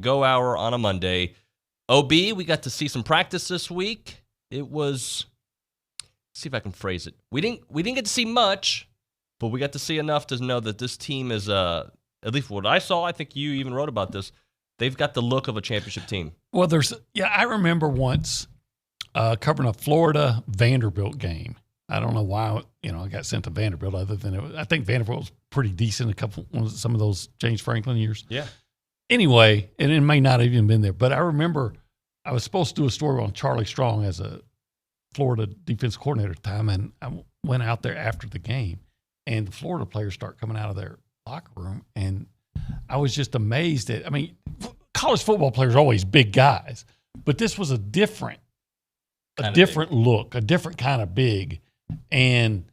Go Hour on a Monday. OB, we got to see some practice this week. It was, let's see if I can phrase it. We didn't get to see much, but we got to see enough to know that this team is, at least what I saw, I think you even wrote about this, they've got the look of a championship team. Well, I remember once covering a Florida Vanderbilt game. I don't know why, I got sent to Vanderbilt other than I think Vanderbilt was pretty decent some of those James Franklin years. Yeah. Anyway, and it may not have even been there, but I remember I was supposed to do a story on Charlie Strong as a Florida defense coordinator at the time, and I went out there after the game, and the Florida players start coming out of their locker room, and I was just amazed at, college football players are always big guys, but this was a different look, a different kind of big. And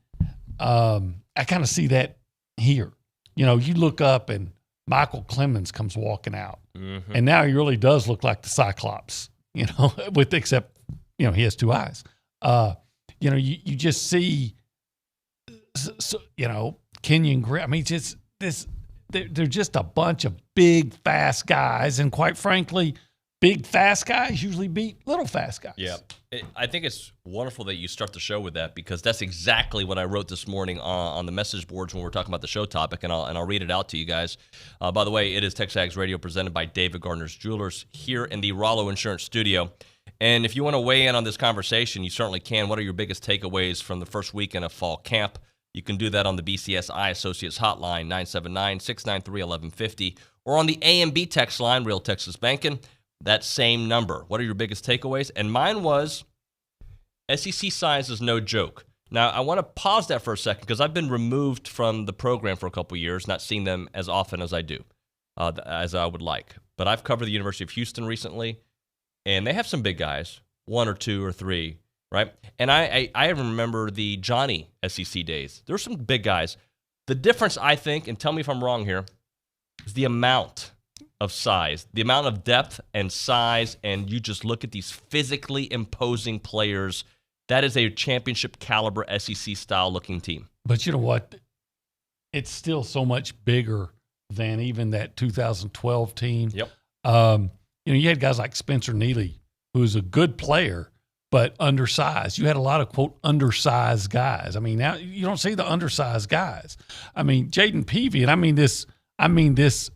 I kind of see that here. You look up and Michael Clemens comes walking out. Mm-hmm. And now he really does look like the Cyclops, except he has two eyes. You just see, Kenyon Graham. They're just a bunch of big, fast guys. And quite frankly, big, fast guys usually beat little, fast guys. Yeah. I think it's wonderful that you start the show with that, because that's exactly what I wrote this morning on the message boards when we were talking about the show topic, and I'll read it out to you guys. By the way, it is TexAgs Radio presented by David Gardner's Jewelers here in the Rollo Insurance Studio. And if you want to weigh in on this conversation, you certainly can. What are your biggest takeaways from the first weekend of fall camp? You can do that on the BCSI Associates Hotline, 979-693-1150, or on the A&B text line, Real Texas Banking. That same number. What are your biggest takeaways? And mine was SEC size is no joke. Now, I want to pause that for a second because I've been removed from the program for a couple years, not seeing them as often as I do, as I would like. But I've covered the University of Houston recently, and they have some big guys, 1 or 2 or 3, right? And I remember the Johnny SEC days. There's some big guys. The difference, I think, and tell me if I'm wrong here, is the amount of size, the amount of depth and size, and you just look at these physically imposing players. That is a championship caliber SEC style looking team. But you know what? It's still so much bigger than even that 2012 team. Yep. You had guys like Spencer Neely, who is a good player, but undersized. You had a lot of, quote, undersized guys. Now you don't see the undersized guys. Jaden Peavy, and I mean this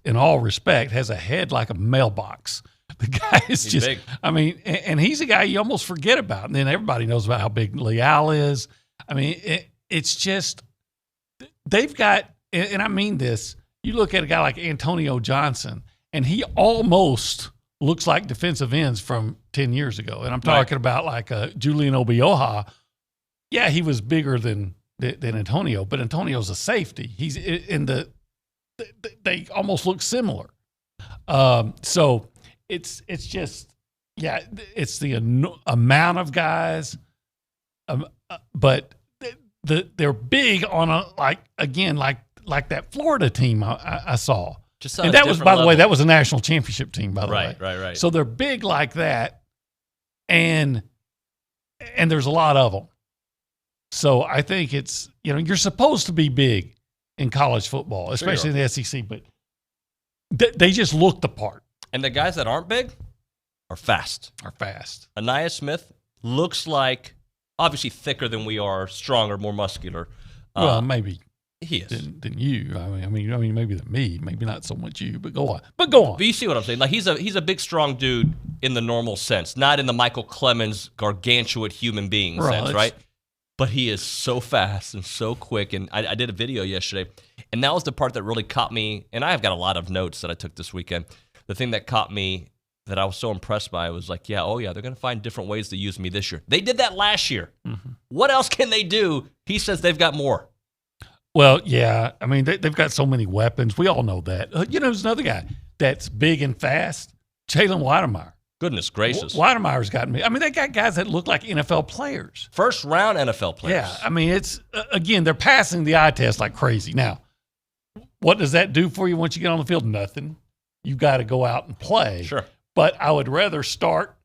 in all respect, has a head like a mailbox. The guy is he's big. And he's a guy you almost forget about. And then everybody knows about how big Leal is. It's just, they've got, and I mean this, you look at a guy like Antonio Johnson, and he almost looks like defensive ends from 10 years ago. And I'm talking about like Julian Obioha. Yeah, he was bigger than Antonio, but Antonio's a safety. He's in they almost look similar. So it's just, it's the amount of guys, but they're big on like that Florida team I saw. And that was, by the way, that was a national championship team, by the way. Right. So they're big like that, and there's a lot of them. So I think it's, you're supposed to be big in college football, especially in the SEC, but they just look the part. And the guys that aren't big are fast. Anaya Smith looks like, obviously thicker than we are, stronger, more muscular. Well, maybe he is than you. I mean, maybe than me. Maybe not so much you. But go on. But you see what I'm saying? Like he's a big, strong dude in the normal sense, not in the Michael Clemens gargantuan human being sense, right? But he is so fast and so quick. And I did a video yesterday, and that was the part that really caught me. And I've got a lot of notes that I took this weekend. The thing that caught me that I was so impressed by was like, they're going to find different ways to use me this year. They did that last year. Mm-hmm. What else can they do? He says they've got more. Well, yeah. They've got so many weapons. We all know that. There's another guy that's big and fast, Jalen Weidemeyer. Goodness gracious. Weidemeyer's gotten me. They got guys that look like NFL players. First round NFL players. Yeah. It's, again, they're passing the eye test like crazy. Now, what does that do for you once you get on the field? Nothing. You got to go out and play. Sure. But I would rather start,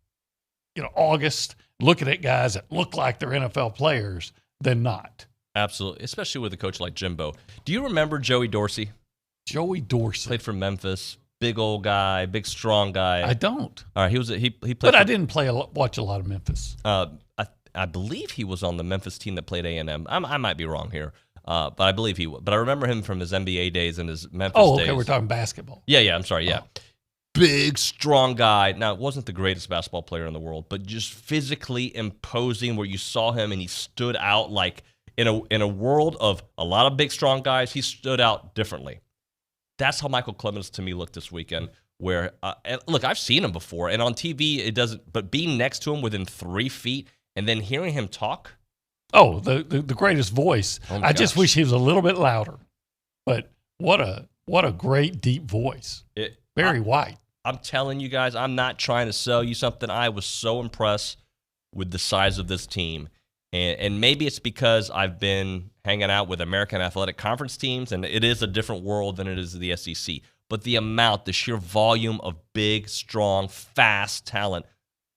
August looking at guys that look like they're NFL players than not. Absolutely, especially with a coach like Jimbo. Do you remember Joey Dorsey? Joey Dorsey. Played for Memphis. big old guy, big strong guy. I don't. All right, he played. But I didn't watch a lot of Memphis. I believe he was on the Memphis team that played A&M. I might be wrong here, but I believe he was. But I remember him from his NBA days and his Memphis days. Oh, okay, we're talking basketball. Yeah, I'm sorry, yeah. Oh. Big, strong guy. Now, wasn't the greatest basketball player in the world, but just physically imposing where you saw him and he stood out like in a world of a lot of big, strong guys, he stood out differently. That's how Michael Clemens to me looked this weekend. Where, look, I've seen him before, and on TV it doesn't, but being next to him within 3 feet and then hearing him talk. Oh, the greatest voice. I just wish he was a little bit louder. But what a great, deep voice. Very white. I'm telling you guys, I'm not trying to sell you something. I was so impressed with the size of this team. And maybe it's because I've been hanging out with American Athletic Conference teams, and it is a different world than it is the SEC. But the sheer volume of big, strong, fast talent,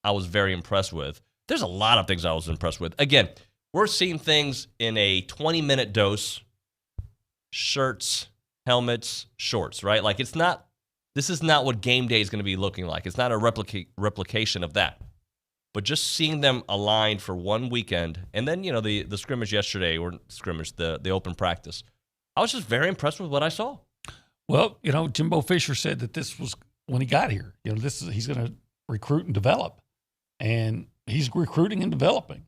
I was very impressed with. There's a lot of things I was impressed with. Again, we're seeing things in a 20-minute dose. Shirts, helmets, shorts, right? Like this is not what game day is going to be looking like. It's not a replication of that. But just seeing them aligned for one weekend, and then, the scrimmage yesterday, or scrimmage, the open practice, I was just very impressed with what I saw. Well, Jimbo Fisher said that this was when he got here. He's going to recruit and develop, and he's recruiting and developing.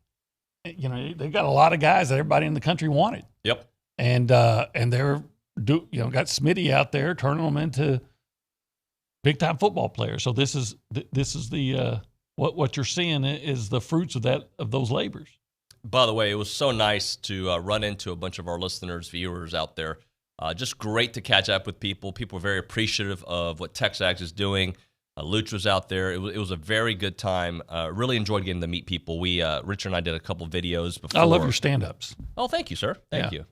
They got a lot of guys that everybody in the country wanted. Yep. And they're got Smitty out there turning them into big time football players. So this is the what you're seeing is the fruits of those labors. By the way, it was so nice to run into a bunch of our listeners, viewers out there. Just great to catch up with people. People were very appreciative of what TexAgs is doing. Luch was out there. It was a very good time. Really enjoyed getting to meet people. Richard and I did a couple videos before. I love your stand-ups. Oh, thank you, sir. Thank you.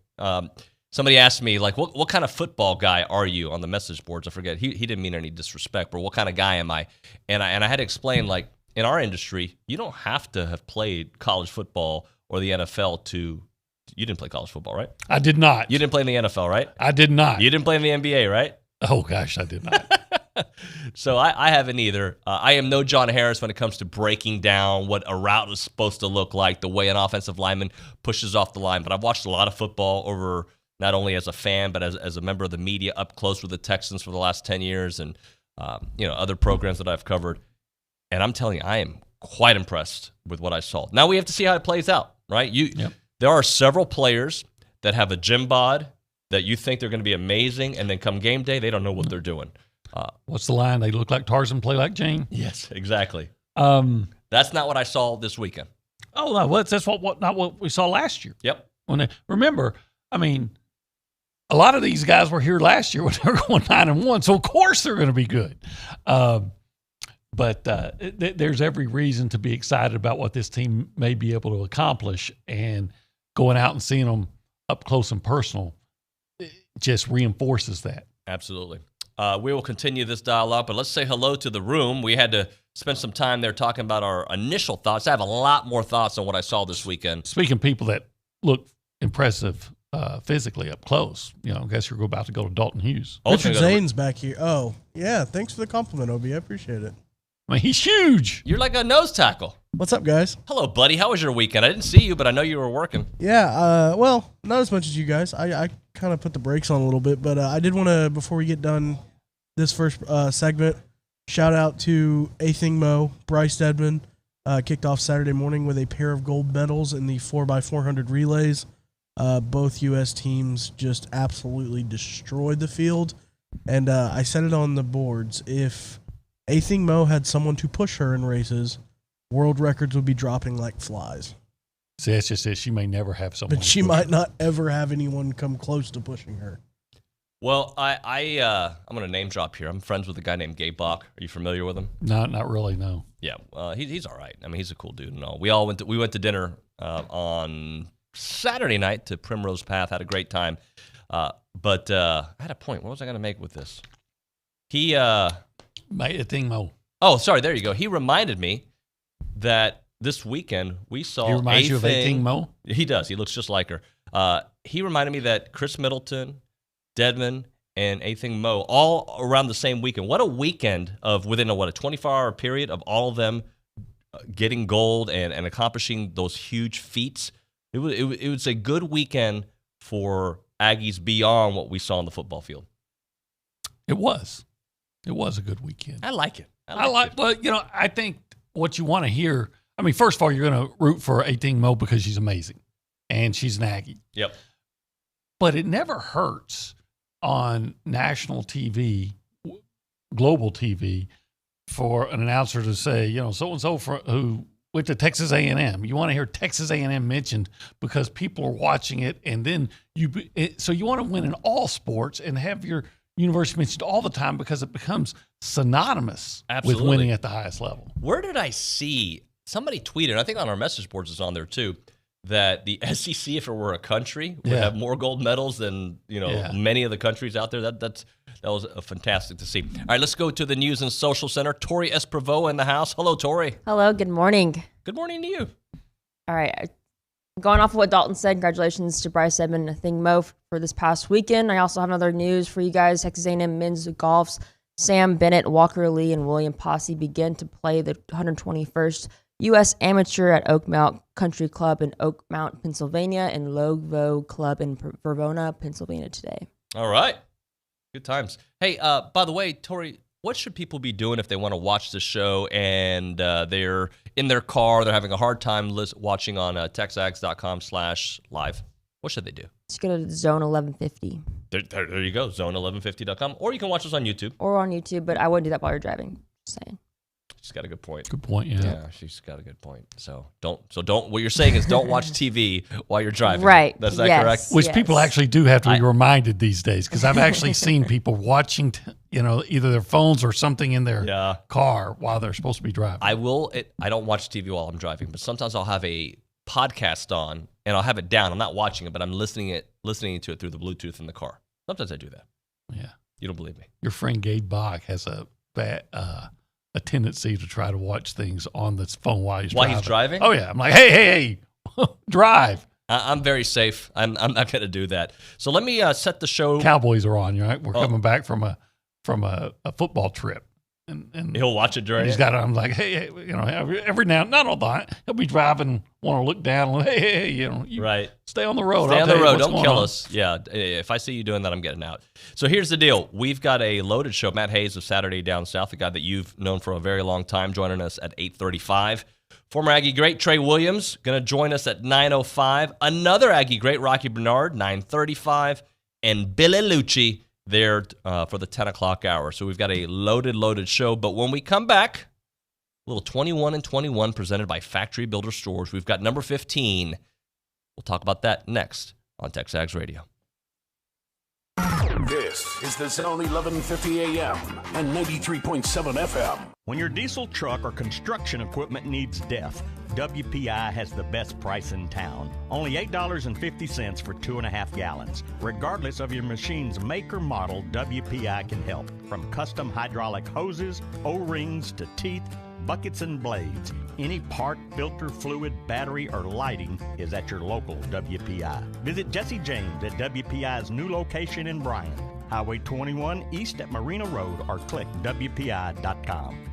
Somebody asked me, like, what kind of football guy are you on the message boards? I forget. He didn't mean any disrespect, but what kind of guy am I? And I had to explain, like, in our industry, you don't have to have played college football or the NFL to – you didn't play college football, right? I did not. You didn't play in the NFL, right? I did not. You didn't play in the NBA, right? Oh, gosh, I did not. So I haven't either. I am no John Harris when it comes to breaking down what a route is supposed to look like, the way an offensive lineman pushes off the line. But I've watched a lot of football over not only as a fan but as a member of the media up close with the Texans for the last 10 years and other programs that I've covered. And I'm telling you, I am quite impressed with what I saw. Now we have to see how it plays out, right? There are several players that have a gym bod that you think they're going to be amazing, and then come game day, they don't know what they're doing. What's the line? They look like Tarzan, play like Jane? Yes, exactly. That's not what I saw this weekend. Oh, no, that's not what we saw last year. Yep. Remember, I mean, a lot of these guys were here last year when they were going 9-1, so of course they're going to be good. But there's every reason to be excited about what this team may be able to accomplish, and going out and seeing them up close and personal just reinforces that. Absolutely. We will continue this dialogue, but let's say hello to the room. We had to spend some time there talking about our initial thoughts. I have a lot more thoughts on what I saw this weekend. Speaking of people that look impressive physically up close, I guess you're about to go to Dalton Hughes. Richard Zane's back here. Oh, yeah. Thanks for the compliment, Obi. I appreciate it. I mean, he's huge. You're like a nose tackle. What's up, guys? Hello, buddy. How was your weekend? I didn't see you, but I know you were working. Yeah, well, not as much as you guys. I kind of put the brakes on a little bit, but I did want to, before we get done this first segment, shout out to Athing Mo, Bryce Dedman, kicked off Saturday morning with a pair of gold medals in the 4x400 relays. Both U.S. teams just absolutely destroyed the field, and I said it on the boards. If Athing Mo had someone to push her in races, world records would be dropping like flies. See, that's just it. She may never have someone. But she might not ever have anyone come close to pushing her. Well, I'm going to name drop here. I'm friends with a guy named Gabe Bach. Are you familiar with him? No, not really, no. Yeah, he's all right. I mean, he's a cool dude and all. We went to dinner on Saturday night to Primrose Path. Had a great time. But I had a point. What was I going to make with this? Athing Mo. Oh, sorry. There you go. He reminded me that this weekend we saw. He reminds you of Athing Mo? He does. He looks just like her. He reminded me that Chris Middleton, Dedman, and A-Thing Mo all around the same weekend. What a weekend of within a 24-hour period of all of them getting gold and accomplishing those huge feats. It was a good weekend for Aggies beyond what we saw on the football field. It was a good weekend. I like it. Well, I think what you want to hear, I mean, first of all, you're going to root for A-Thing Mo because she's amazing and she's an Aggie. Yep. But it never hurts on national TV, global TV, for an announcer to say, so-and-so who went to Texas A&M. You want to hear Texas A&M mentioned because people are watching it, and then so you want to win in all sports and have your university mentioned all the time because it becomes synonymous with winning at the highest level. Where did I see somebody tweeted? I think on our message boards is on there too, that the SEC, if it were a country, would have more gold medals than many of the countries out there. That was fantastic to see. All right, let's go to the News and Social Center. Tori Esprevo in the house. Hello, Tori. Hello, good morning. Good morning to you. All right, going off of what Dalton said, congratulations to Bryce Edmond and A-Thing Mo for this past weekend. I also have another news for you guys. Texas A&M men's golf's Sam Bennett, Walker Lee, and William Posse begin to play the 121st U.S. Amateur at Oakmount Country Club in Oakmount, Pennsylvania, and Lovo Club in Verona, Pennsylvania today. All right. Good times. Hey, by the way, Tori, what should people be doing if they want to watch the show and they're in their car, they're having a hard time watching on texags.com/live? What should they do? Just go to Zone 1150. There you go, zone1150.com. Or you can watch us on YouTube. Or on YouTube, but I wouldn't do that while you're driving. Just saying. She's got a good point. Good point, yeah. Yeah, she's got a good point. So don't. What you're saying is don't watch TV while you're driving. Right. That's that correct? Which people actually do have to be reminded these days, because I've actually seen people watching, either their phones or something in their car while they're supposed to be driving. I don't watch TV while I'm driving, but sometimes I'll have a podcast on and I'll have it down. I'm not watching it, but I'm listening to it through the Bluetooth in the car. Sometimes I do that. Yeah. You don't believe me? Your friend Gabe Bach has a tendency to try to watch things on the phone while he's driving. Oh, yeah. I'm like, hey, drive. I'm very safe. I'm not going to do that. So let me set the show. Cowboys are on, right? We're coming back from a football trip. And he'll watch it during. He's got. I'm like, hey, every now, not all the time. He'll be driving, want to look down, and hey, right. Stay on the road. Stay on the road. Don't kill us. Yeah, if I see you doing that, I'm getting out. So here's the deal. We've got a loaded show. Matt Hayes of Saturday Down South, the guy that you've known for a very long time, joining us at 8:35. Former Aggie great Trey Williams going to join us at 9:05. Another Aggie great, Rocky Bernard, 9:35, and Billy Liucci there for the 10 o'clock hour. So we've got a loaded show. But when we come back, a little 21 and 21 presented by Factory Builder Stores. We've got number 15. We'll talk about that next on TexAgs Radio. This is the Zone 1150 AM and 93.7 FM. When your diesel truck or construction equipment needs DEF, WPI has the best price in town. Only $8.50 for 2.5 gallons. Regardless of your machine's make or model, WPI can help. From custom hydraulic hoses, O-rings to teeth, buckets and blades. Any part, filter, fluid, battery, or lighting is at your local WPI. Visit Jesse James at WPI's new location in Bryan, Highway 21 east at Marina Road, or click WPI.com.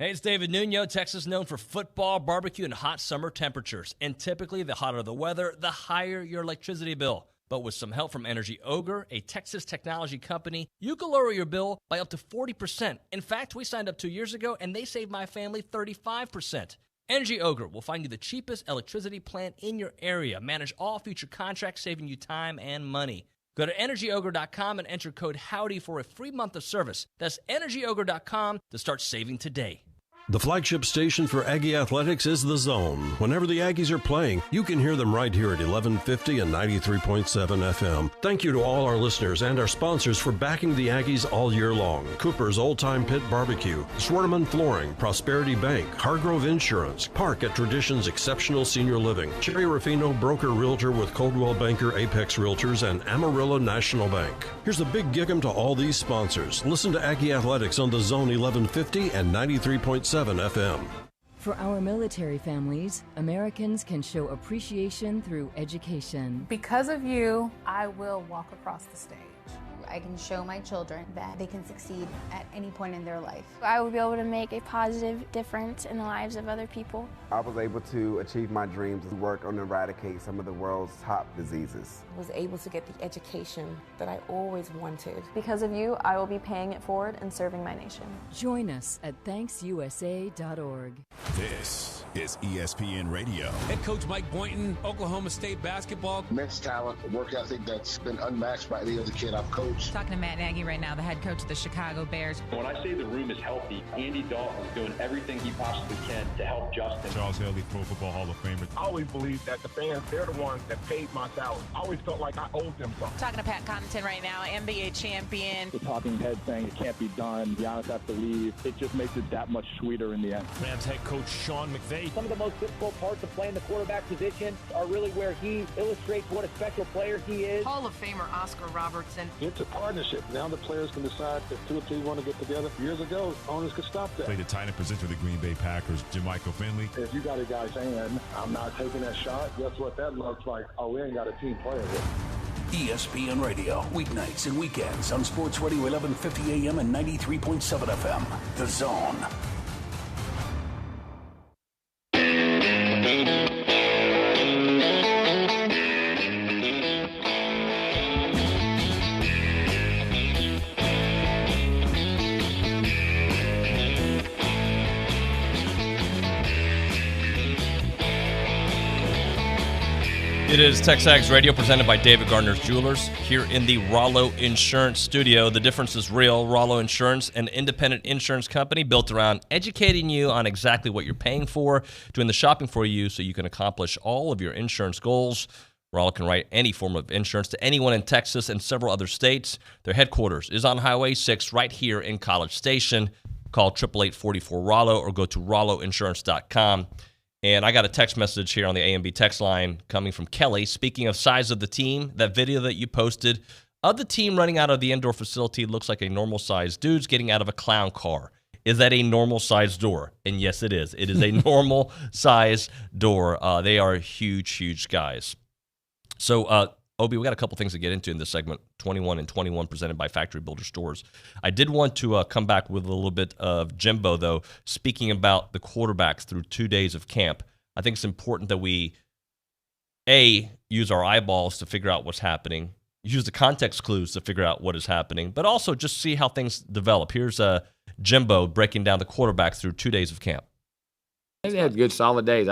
Hey, it's David Nuño. Texas known for football, barbecue, and hot summer temperatures. And typically, the hotter the weather, the higher your electricity bill. But with some help from Energy Ogre, a Texas technology company, you can lower your bill by up to 40%. In fact, we signed up 2 years ago, and they saved my family 35%. Energy Ogre will find you the cheapest electricity plan in your area. Manage all future contracts, saving you time and money. Go to EnergyOgre.com and enter code HOWDY for a free month of service. That's EnergyOgre.com to start saving today. The flagship station for Aggie Athletics is The Zone. Whenever the Aggies are playing, you can hear them right here at 1150 and 93.7 FM. Thank you to all our listeners and our sponsors for backing the Aggies all year long. Cooper's Old Time Pit Barbecue, Schwarteman Flooring, Prosperity Bank, Hargrove Insurance, Park at Traditions Exceptional Senior Living, Cherry Ruffino Broker Realtor with Coldwell Banker Apex Realtors, and Amarillo National Bank. Here's a big gig-em to all these sponsors. Listen to Aggie Athletics on The Zone 1150 and 93.7 FM. For our military families, Americans can show appreciation through education. Because of you, I will walk across the stage. I can show my children that they can succeed at any point in their life. I will be able to make a positive difference in the lives of other people. I was able to achieve my dreams and work on eradicate some of the world's top diseases. I was able to get the education that I always wanted. Because of you, I will be paying it forward and serving my nation. Join us at ThanksUSA.org. This is ESPN Radio. Head coach Mike Boynton, Oklahoma State basketball. Immense talent, a work ethic that's been unmatched by any other kid I've coached. Talking to Matt Aggie right now, the head coach of the Chicago Bears. When I say the room is healthy, Andy Dalton is doing everything he possibly can to help Justin. Charles Haley, Pro Football Hall of Famer. I always believed that the fans, they're the ones that paid my salary. I always felt like I owed them something. Talking to Pat Connaughton right now, NBA champion. The talking head saying it can't be done. Giannis has to leave. It just makes it that much sweeter in the end. Rams head coach Sean McVay. Some of the most difficult parts of playing the quarterback position are really where he illustrates what a special player he is. Hall of Famer Oscar Robertson. It's a partnership. Now the players can decide if 2 or 3 want to get together. Years ago, owners could stop that. Play the tight end presenter of the Green Bay Packers, Jermichael Finley. If you got a guy saying, I'm not taking that shot, guess what that looks like? Oh, we ain't got a team player here. ESPN Radio, weeknights and weekends on Sports Radio 1150 AM and 93.7 FM. The Zone. It is TexAgs Radio presented by David Gardner's Jewelers here in the Rollo Insurance Studio. The difference is real. Rollo Insurance, an independent insurance company built around educating you on exactly what you're paying for, doing the shopping for you so you can accomplish all of your insurance goals. Rollo can write any form of insurance to anyone in Texas and several other states. Their headquarters is on Highway 6 right here in College Station. Call 888-44-ROLLO or go to rolloinsurance.com. And I got a text message here on the A&B text line coming from Kelly. Speaking of size of the team, that video that you posted of the team running out of the indoor facility looks like a normal-sized dude's getting out of a clown car. Is that a normal-sized door? And yes, it is. It is a normal-sized door. They are huge, huge guys. So, Obi, we got a couple things to get into in this segment, 21 and 21 presented by Factory Builder Stores. I did want to come back with a little bit of Jimbo, though, speaking about the quarterbacks through 2 days of camp. I think it's important that we, A, use our eyeballs to figure out what's happening, use the context clues to figure out what is happening, but also just see how things develop. Here's Jimbo breaking down the quarterbacks through 2 days of camp. They had good, solid days.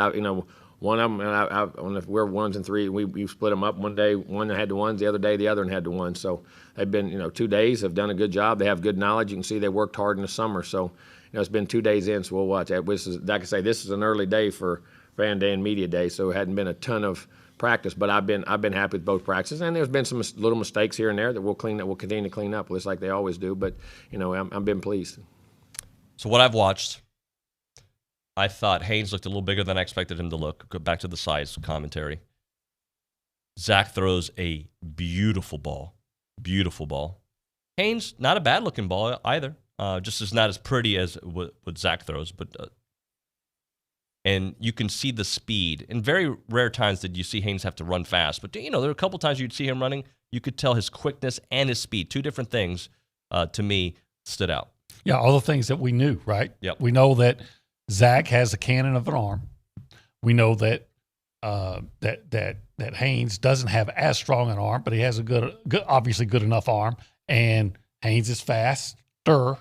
One of them, and we're 1s and 3s. We split them up. One day, one had the ones. The other day, the other one had the ones. So they've been, 2 days. Have done a good job. They have good knowledge. You can see they worked hard in the summer. So, it's been 2 days in. So we'll watch. Like I say, this is an early day for Fan Day and Media Day. So it hadn't been a ton of practice. But I've been happy with both practices. And there's been some little mistakes here and there that we'll continue to clean up, just like they always do. But I've been pleased. So what I've watched, I thought Haynes looked a little bigger than I expected him to look. Go back to the size commentary. Zach throws a beautiful ball. Beautiful ball. Haynes, not a bad-looking ball either. Just is not as pretty as what Zach throws. And you can see the speed. In very rare times did you see Haynes have to run fast. But, there are a couple times you'd see him running. You could tell his quickness and his speed. Two different things, to me, stood out. Yeah, all the things that we knew, right? Yep. We know that Zach has a cannon of an arm. We know that that Haynes doesn't have as strong an arm, but he has a good, obviously good enough arm. And Haynes is faster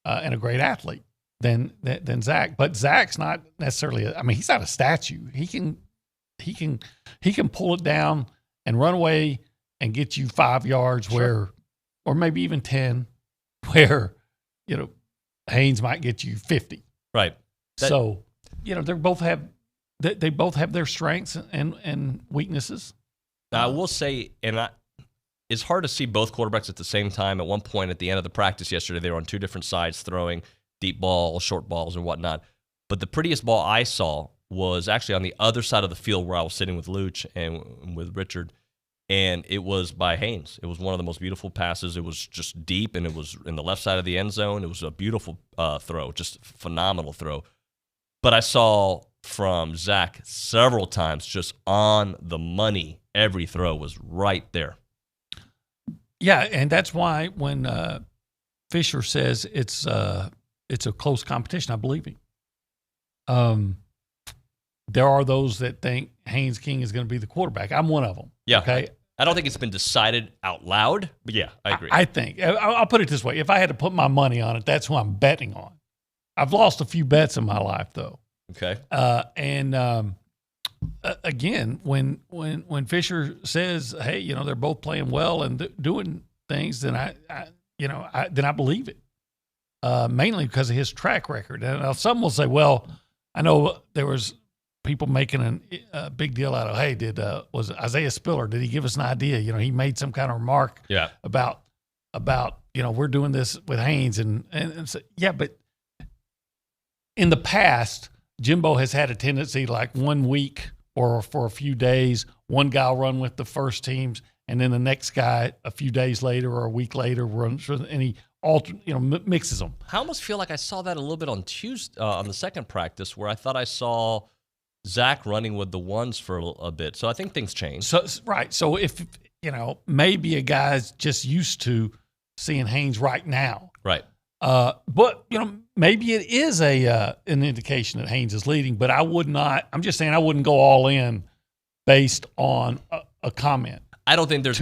and a great athlete than Zach. But Zach's not necessarily. He's not a statue. He can pull it down and run away and get you 5 yards Sure. or maybe even 10, where Haynes might get you 50. Right. So, they both have their strengths and weaknesses. I will say, it's hard to see both quarterbacks at the same time. At one point at the end of the practice yesterday, they were on two different sides throwing deep balls, short balls, and whatnot. But the prettiest ball I saw was actually on the other side of the field where I was sitting with Luch and with Richard, and it was by Haynes. It was one of the most beautiful passes. It was just deep, and it was in the left side of the end zone. It was a beautiful throw, just phenomenal throw. But I saw from Zach several times just on the money. Every throw was right there. Yeah, and that's why when Fisher says it's a close competition, I believe him. There are those that think Haynes King is going to be the quarterback. I'm one of them. Yeah. Okay. I don't think it's been decided out loud, but yeah, I agree. I think I'll put it this way: if I had to put my money on it, that's who I'm betting on. I've lost a few bets in my life, though. Okay. Again, when Fisher says, "Hey, they're both playing well and doing things," then I believe it. Mainly because of his track record. And now some will say, "Well, I know there was people making a big deal out of, hey, was Isaiah Spiller? Did he give us an idea? He made some kind of remark about we're doing this with Haynes and so, yeah, but in the past, Jimbo has had a tendency like 1 week or for a few days, one guy will run with the first teams, and then the next guy a few days later or a week later runs, and he mixes them. I almost feel like I saw that a little bit on Tuesday on the second practice, where I thought I saw Zach running with the ones for a bit. So I think things change. So right. So if maybe a guy's just used to seeing Haynes right now, right? But maybe it is an indication that Haynes is leading. But I would not. I'm just saying I wouldn't go all in based on a comment. I don't think there's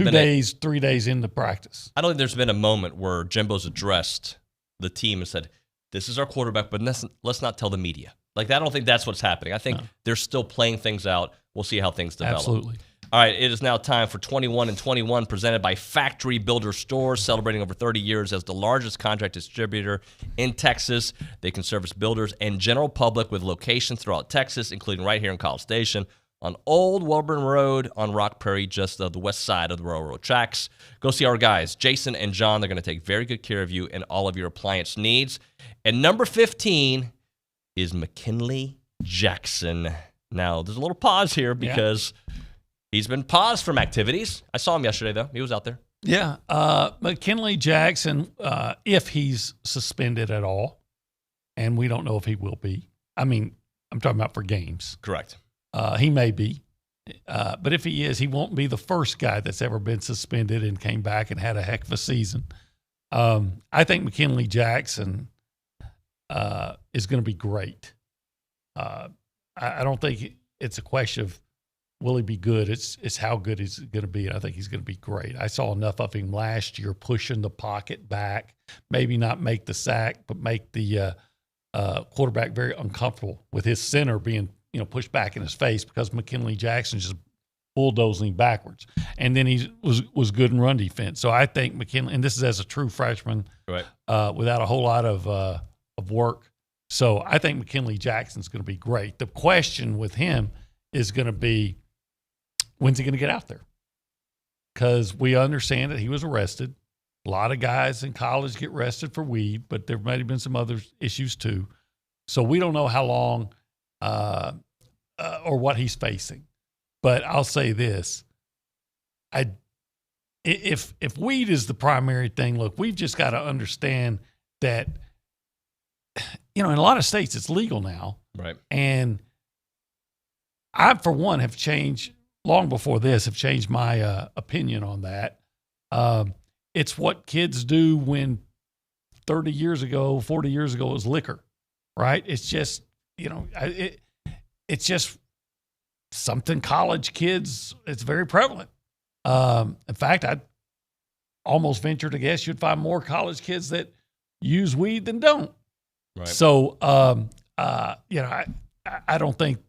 3 days into practice. I don't think there's been a moment where Jimbo's addressed the team and said, "This is our quarterback, but let's not tell the media." Like, I don't think that's what's happening. I think they're still playing things out. We'll see how things develop. Absolutely. All right, it is now time for 21 and 21, presented by Factory Builder Stores, celebrating over 30 years as the largest contract distributor in Texas. They can service builders and general public with locations throughout Texas, including right here in College Station, on Old Welborn Road on Rock Prairie, just the west side of the railroad tracks. Go see our guys, Jason and John. They're going to take very good care of you and all of your appliance needs. And number 15 is McKinley Jackson. Now, there's a little pause here because he's been paused from activities. I saw him yesterday, though. He was out there. Yeah. McKinley Jackson, if he's suspended at all, and we don't know if he will be. I mean, I'm talking about for games. Correct. He may be. But if he is, he won't be the first guy that's ever been suspended and came back and had a heck of a season. I think McKinley Jackson is going to be great. I don't think it's a question of will he be good. It's how good he's going to be. And I think he's going to be great. I saw enough of him last year pushing the pocket back, maybe not make the sack, but make the quarterback very uncomfortable with his center being pushed back in his face because McKinley Jackson just bulldozing backwards. And then he was good in run defense. So I think McKinley, and this is as a true freshman, right, without a whole lot of work. So I think McKinley Jackson's going to be great. The question with him is going to be, when's he going to get out there? Because we understand that he was arrested. A lot of guys in college get arrested for weed, but there might have been some other issues too. So we don't know how long or what he's facing. But I'll say this. If weed is the primary thing, look, we've just got to understand that, in a lot of states it's legal now. Right. And I, for one, have changed, long before this, have changed my opinion on that. It's what kids do when 30 years ago, 40 years ago, it was liquor, right? It's just, it's just something college kids, it's very prevalent. In fact, I'd almost venture to guess you'd find more college kids that use weed than don't. Right. So, I don't think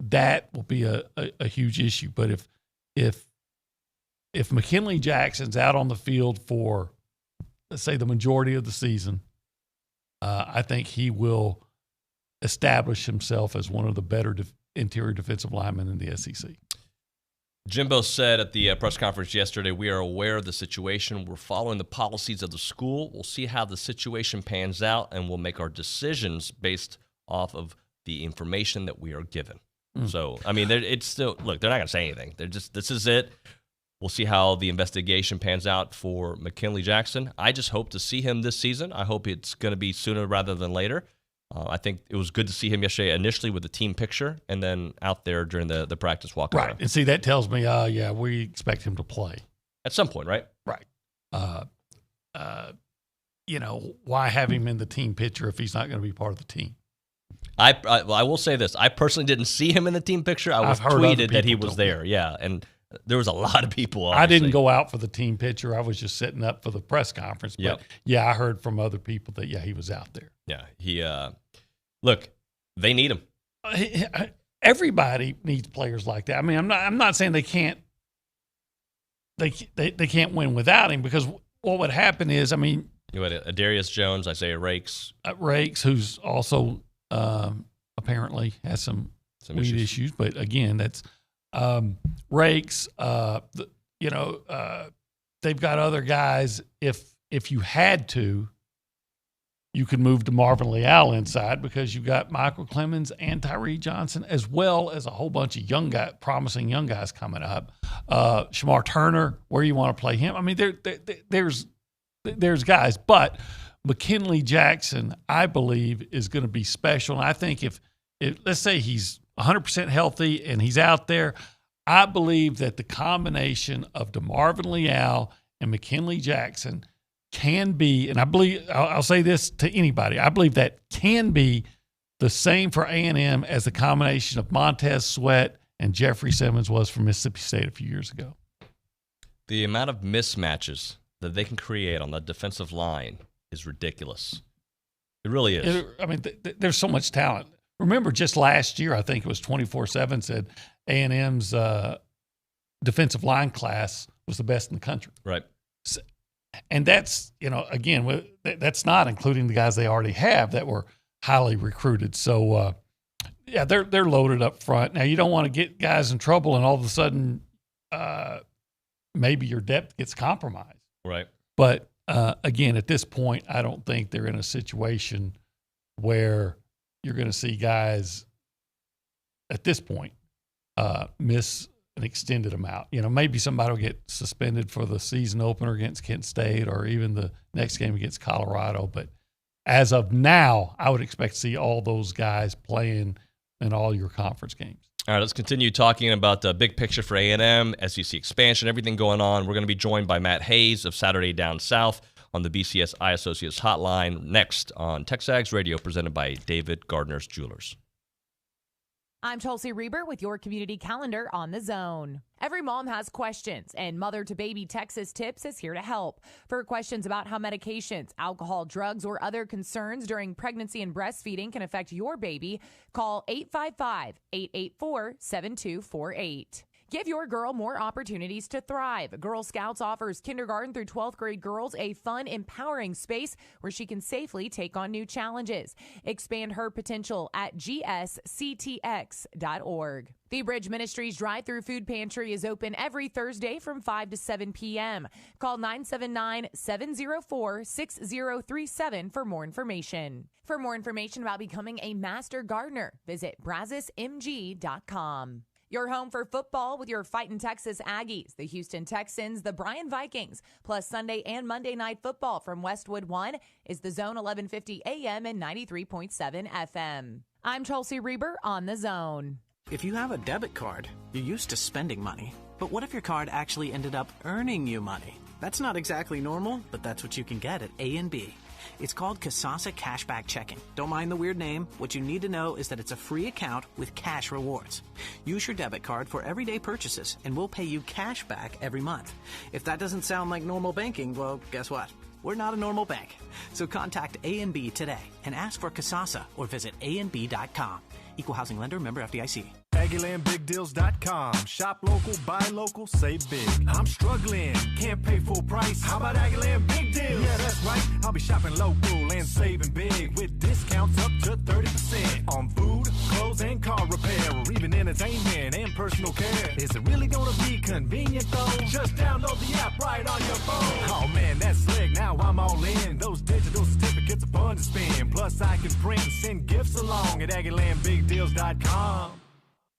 that will be a huge issue. But if McKinley Jackson's out on the field for, let's say, the majority of the season, I think he will establish himself as one of the better interior defensive linemen in the SEC. Jimbo said at the press conference yesterday, "We are aware of the situation. We're following the policies of the school. We'll see how the situation pans out, and we'll make our decisions based off of the information that we are given." So, I mean, it's still, look, they're not going to say anything. They're just, this is it. We'll see how the investigation pans out for McKinley Jackson. I just hope to see him this season. I hope it's going to be sooner rather than later. I think it was good to see him yesterday initially with the team picture and then out there during the practice walk around. Right. And see, that tells me, we expect him to play. At some point, right? Right. why have him in the team picture if he's not going to be part of the team? I will say this. I personally didn't see him in the team picture. I've tweeted that he was there. Yeah, and there was a lot of people. Obviously. I didn't go out for the team picture. I was just sitting up for the press conference. But, I heard from other people that, he was out there. Yeah, he look, they need him. Everybody needs players like that. I mean, I'm not saying they can't win without him, because what would happen is, I mean, you had Adarius Jones, Isaiah Rakes, who's also apparently has some weed issues, but again, that's Rakes. They've got other guys. If you had to, you could move to Marvin Leal inside, because you've got Michael Clemens and Tyree Johnson, as well as a whole bunch of promising young guys coming up. Shamar Turner, where you want to play him? I mean, there's guys, but McKinley Jackson, I believe, is going to be special. And I think if let's say he's 100% healthy and he's out there, I believe that the combination of DeMarvin Leal and McKinley Jackson can be, and I believe, I'll say this to anybody, I believe that can be the same for A&M as the combination of Montez Sweat and Jeffrey Simmons was for Mississippi State a few years ago. The amount of mismatches that they can create on the defensive line is ridiculous. It really is. There's so much talent. Remember, just last year, I think it was 24/7 said A&M's defensive line class was the best in the country. Right. So, and that's, again, that's not including the guys they already have that were highly recruited. So, they're loaded up front. Now, you don't want to get guys in trouble and all of a sudden maybe your depth gets compromised. Right. But, again, at this point, I don't think they're in a situation where you're going to see guys at this point miss an extended amount. Maybe somebody will get suspended for the season opener against Kent State or even the next game against Colorado. But as of now, I would expect to see all those guys playing in all your conference games. All right, let's continue talking about the big picture for A&M, SEC expansion, everything going on. We're going to be joined by Matt Hayes of Saturday Down South on the BCS Eye Associates hotline next on TexAgs Radio, presented by David Gardner's Jewelers. I'm Chelsea Reber with your community calendar on The Zone. Every mom has questions, and Mother to Baby Texas Tips is here to help. For questions about how medications, alcohol, drugs, or other concerns during pregnancy and breastfeeding can affect your baby, call 855-884-7248. Give your girl more opportunities to thrive. Girl Scouts offers kindergarten through 12th grade girls a fun, empowering space where she can safely take on new challenges. Expand her potential at gsctx.org. The Bridge Ministries drive-through food pantry is open every Thursday from 5 to 7 p.m. Call 979-704-6037 for more information. For more information about becoming a master gardener, visit brazosmg.com. Your home for football with your Fightin' Texas Aggies, the Houston Texans, the Bryan Vikings, plus Sunday and Monday night football from Westwood One is The Zone 1150 AM and 93.7 FM. I'm Chelsea Reber on The Zone. If you have a debit card, you're used to spending money. But what if your card actually ended up earning you money? That's not exactly normal, but that's what you can get at A&B. It's called Kasasa Cashback Checking. Don't mind the weird name. What you need to know is that it's a free account with cash rewards. Use your debit card for everyday purchases, and we'll pay you cash back every month. If that doesn't sound like normal banking, well, guess what? We're not a normal bank. So contact A&B today and ask for Kasasa or visit ANB.com. Equal housing lender, member FDIC. AggielandBigDeals.com. Shop local, buy local, save big. I'm struggling, can't pay full price. How about Aggieland Big Deals? Yeah, that's right. I'll be shopping local and saving big with discounts up to 30% on food, clothes, and car repair, or even entertainment and personal care. Is it really gonna be convenient though? Just download the app right on your phone. Oh man, that's slick. Now I'm all in. Those digital certificates are fun to spend. Plus I can print and send gifts along at AggielandBigDeals.com.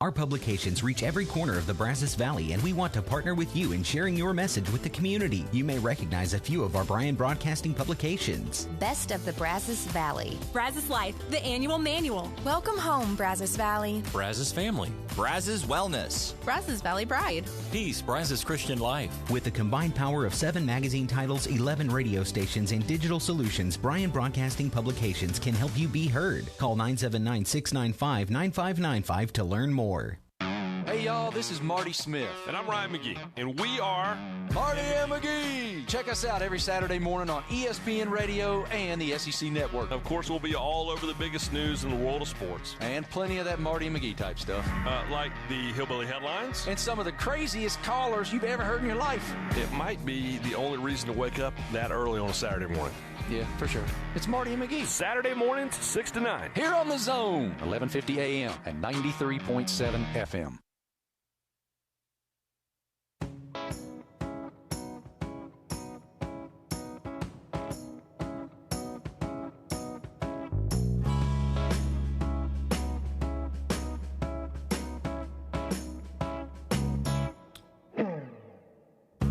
Our publications reach every corner of the Brazos Valley, and we want to partner with you in sharing your message with the community. You may recognize a few of our Bryan Broadcasting publications. Best of the Brazos Valley. Brazos Life, the annual manual. Welcome home, Brazos Valley. Brazos Family. Brazos Wellness. Brazos Valley Bride. Peace, Brazos Christian Life. With the combined power of 7 magazine titles, 11 radio stations, and digital solutions, Bryan Broadcasting Publications can help you be heard. Call 979-695-9595 to learn more. Hey, y'all, this is Marty Smith. And I'm Ryan McGee. And we are Marty and McGee. Check us out every Saturday morning on ESPN Radio and the SEC Network. Of course, we'll be all over the biggest news in the world of sports. And plenty of that Marty and McGee type stuff. Like the Hillbilly Headlines. And some of the craziest callers you've ever heard in your life. It might be the only reason to wake up that early on a Saturday morning. Yeah, for sure. It's Marty and McGee. Saturday mornings, 6 to 9. Here on The Zone, 1150 AM and 93.7 FM.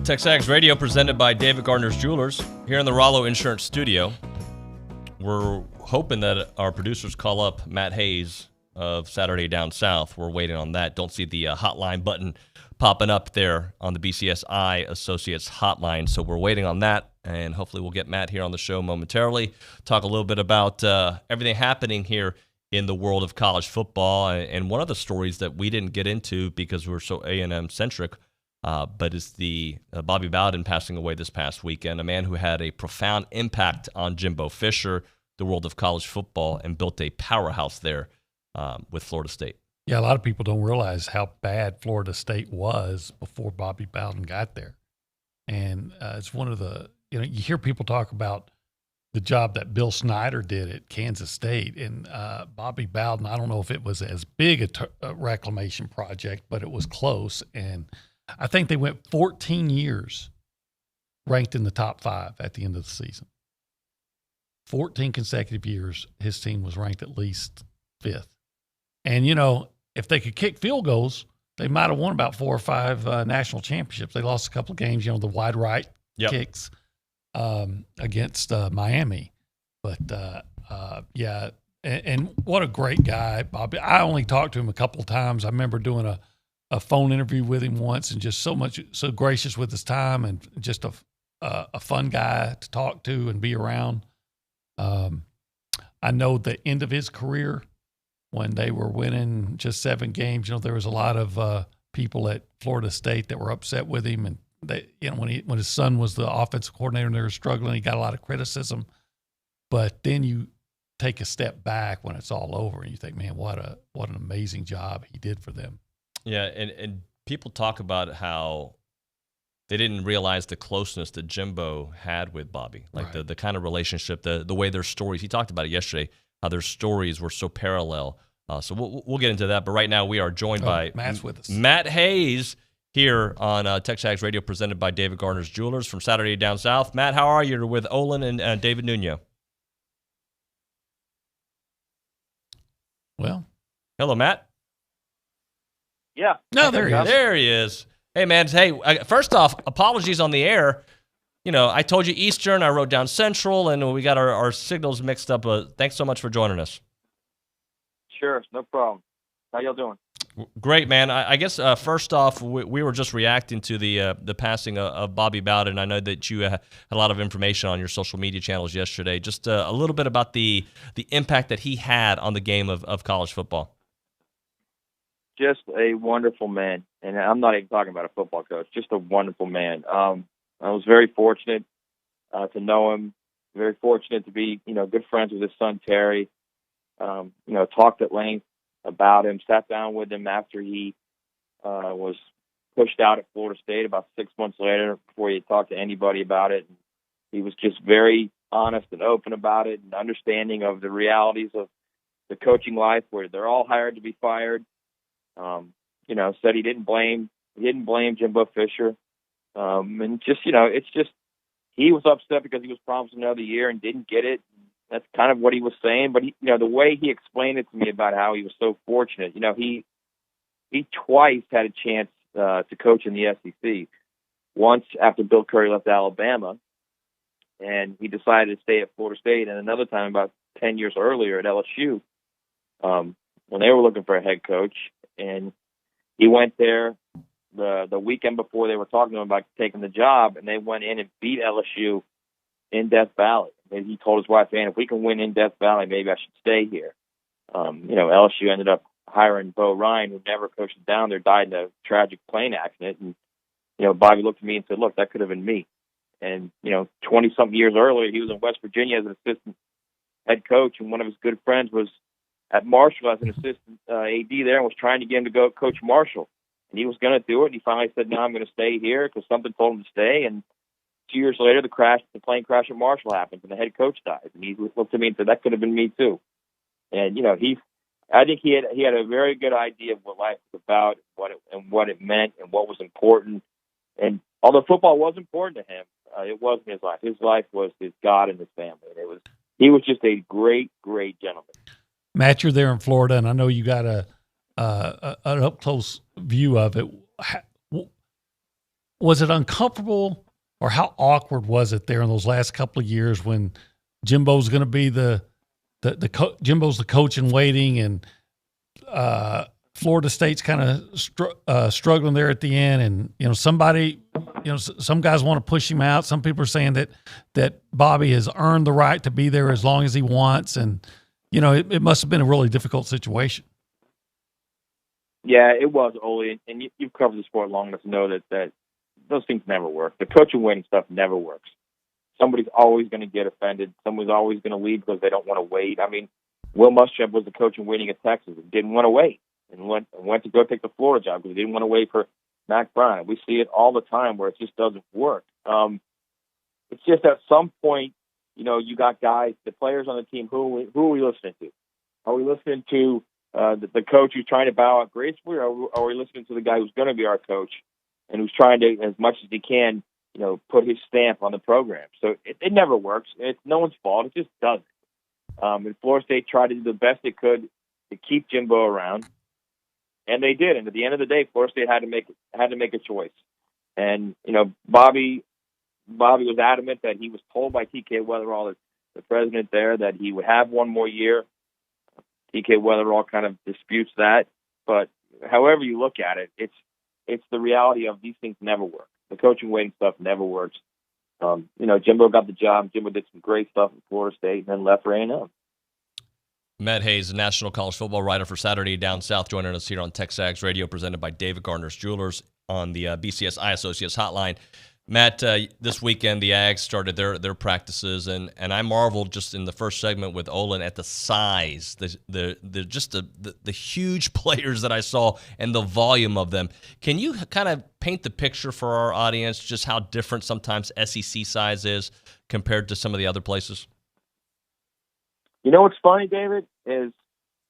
TexAgs Radio presented by David Gardner's Jewelers here in the Rollo Insurance Studio. We're hoping that our producers call up Matt Hayes of Saturday Down South. We're waiting on that. Don't see the hotline button popping up there on the BCSI Associates hotline, so we're waiting on that, and hopefully we'll get Matt here on the show momentarily, talk a little bit about everything happening here in the world of college football, and one of the stories that we didn't get into because we're so A&M centric, but it's the Bobby Bowden passing away this past weekend, a man who had a profound impact on Jimbo Fisher, the world of college football, and built a powerhouse there with Florida State. Yeah, a lot of people don't realize how bad Florida State was before Bobby Bowden got there. And it's one of the, you hear people talk about the job that Bill Snyder did at Kansas State. And Bobby Bowden, I don't know if it was as big a reclamation project, but it was close. And I think they went 14 years ranked in the top 5 at the end of the season. 14 consecutive years, his team was ranked at least 5th. And, if they could kick field goals, they might have won about 4 or 5 national championships. They lost a couple of games, the wide right kicks against Miami. But, yeah, and what a great guy, Bobby. I only talked to him a couple of times. I remember doing a phone interview with him once, and just so gracious with his time, and just a fun guy to talk to and be around. I know the end of his career, when they were winning just 7 games, there was a lot of people at Florida State that were upset with him, and they, when his son was the offensive coordinator and they were struggling, he got a lot of criticism. But then you take a step back when it's all over, and you think, man, what an amazing job he did for them. Yeah, and people talk about how they didn't realize the closeness that Jimbo had with Bobby, like the kind of relationship, the way their stories. He talked about it yesterday, how their stories were so parallel. So we'll get into that. But right now we are joined by Matt's with us. Matt Hayes here on TexAgs Radio, presented by David Gardner's Jewelers from Saturday Down South. Matt, how are you? You're with Olin and David Nuño. Well, hello, Matt. Yeah. No, there he is. There he is. Hey, man. Hey, first off, apologies on the air. I told you Eastern. I wrote down Central, and we got our signals mixed up. Thanks so much for joining us. Sure, no problem. How y'all doing? Great, man. I guess first off, we were just reacting to the passing of Bobby Bowden. I know that you had a lot of information on your social media channels yesterday. Just a little bit about the impact that he had on the game of college football. Just a wonderful man, and I'm not even talking about a football coach. Just a wonderful man. I was very fortunate to know him. Very fortunate to be, good friends with his son Terry. Talked at length about him. Sat down with him after he was pushed out at Florida State about 6 months later, before he talked to anybody about it. He was just very honest and open about it, and understanding of the realities of the coaching life, where they're all hired to be fired. Said he didn't blame Jimbo Fisher. And just, it's just, he was upset because he was promised another year and didn't get it. That's kind of what he was saying. But, the way he explained it to me about how he was so fortunate, he he twice had a chance to coach in the SEC. Once after Bill Curry left Alabama, and he decided to stay at Florida State, and another time about 10 years earlier at LSU, when they were looking for a head coach. And he went there the weekend before they were talking to him about taking the job, and they went in and beat LSU in Death Valley. And he told his wife, man, if we can win in Death Valley, maybe I should stay here. LSU ended up hiring Bo Ryan, who never coached it down there, died in a tragic plane accident. And, Bobby looked at me and said, look, that could have been me. And, 20-something years earlier, he was in West Virginia as an assistant head coach, and one of his good friends was at Marshall as an assistant AD there and was trying to get him to go coach Marshall. And he was going to do it, and he finally said, no, I'm going to stay here because something told him to stay. And 2 years later, the plane crash at Marshall happens, and the head coach dies. And he looked at me and said, that could have been me too. And, I think he had a very good idea of what life was about, what it meant, and what was important. And although football was important to him, it wasn't his life. His life was his God and his family. And he was just a great, great gentleman. Matt, you're there in Florida, and I know you got an up close view of it. Was it uncomfortable, or how awkward was it there in those last couple of years when Jimbo's going to be Jimbo's the coach in waiting, and Florida State's kind of struggling there at the end, and some guys want to push him out. Some people are saying that Bobby has earned the right to be there as long as he wants, and it must have been a really difficult situation. Yeah, it was, Oli, and you've covered the sport long enough to know that those things never work. The coach and waiting stuff never works. Somebody's always going to get offended. Somebody's always going to leave because they don't want to wait. I mean, Will Muschamp was the coach in waiting at Texas and didn't want to wait, and went to go take the Florida job because he didn't want to wait for Mac Brown. We see it all the time where it just doesn't work. It's just at some point, you got guys, the players on the team, who are we listening to? Are we listening to the coach who's trying to bow out gracefully, or are we listening to the guy who's going to be our coach and who's trying to, as much as he can, put his stamp on the program? So it never works. It's no one's fault. It just doesn't. And Florida State tried to do the best it could to keep Jimbo around, and they did. And at the end of the day, Florida State had to make a choice. And Bobby was adamant that he was told by T.K. Weatherall, the president there, that he would have one more year. T.K. Weatherall kind of disputes that, but however you look at it, it's the reality of these things never work. The coaching waiting stuff never works. Jimbo got the job. Jimbo did some great stuff at Florida State and then left for A&M. Matt Hayes, a national college football writer for Saturday Down South, joining us here on TexAgs Radio, presented by David Gardner's Jewelers on the BCSI Associates Hotline. Matt, this weekend the Ags started their practices, and I marveled just in the first segment with Olin at the size, the huge players that I saw and the volume of them. Can you kind of paint the picture for our audience just how different sometimes SEC size is compared to some of the other places? What's funny, David, is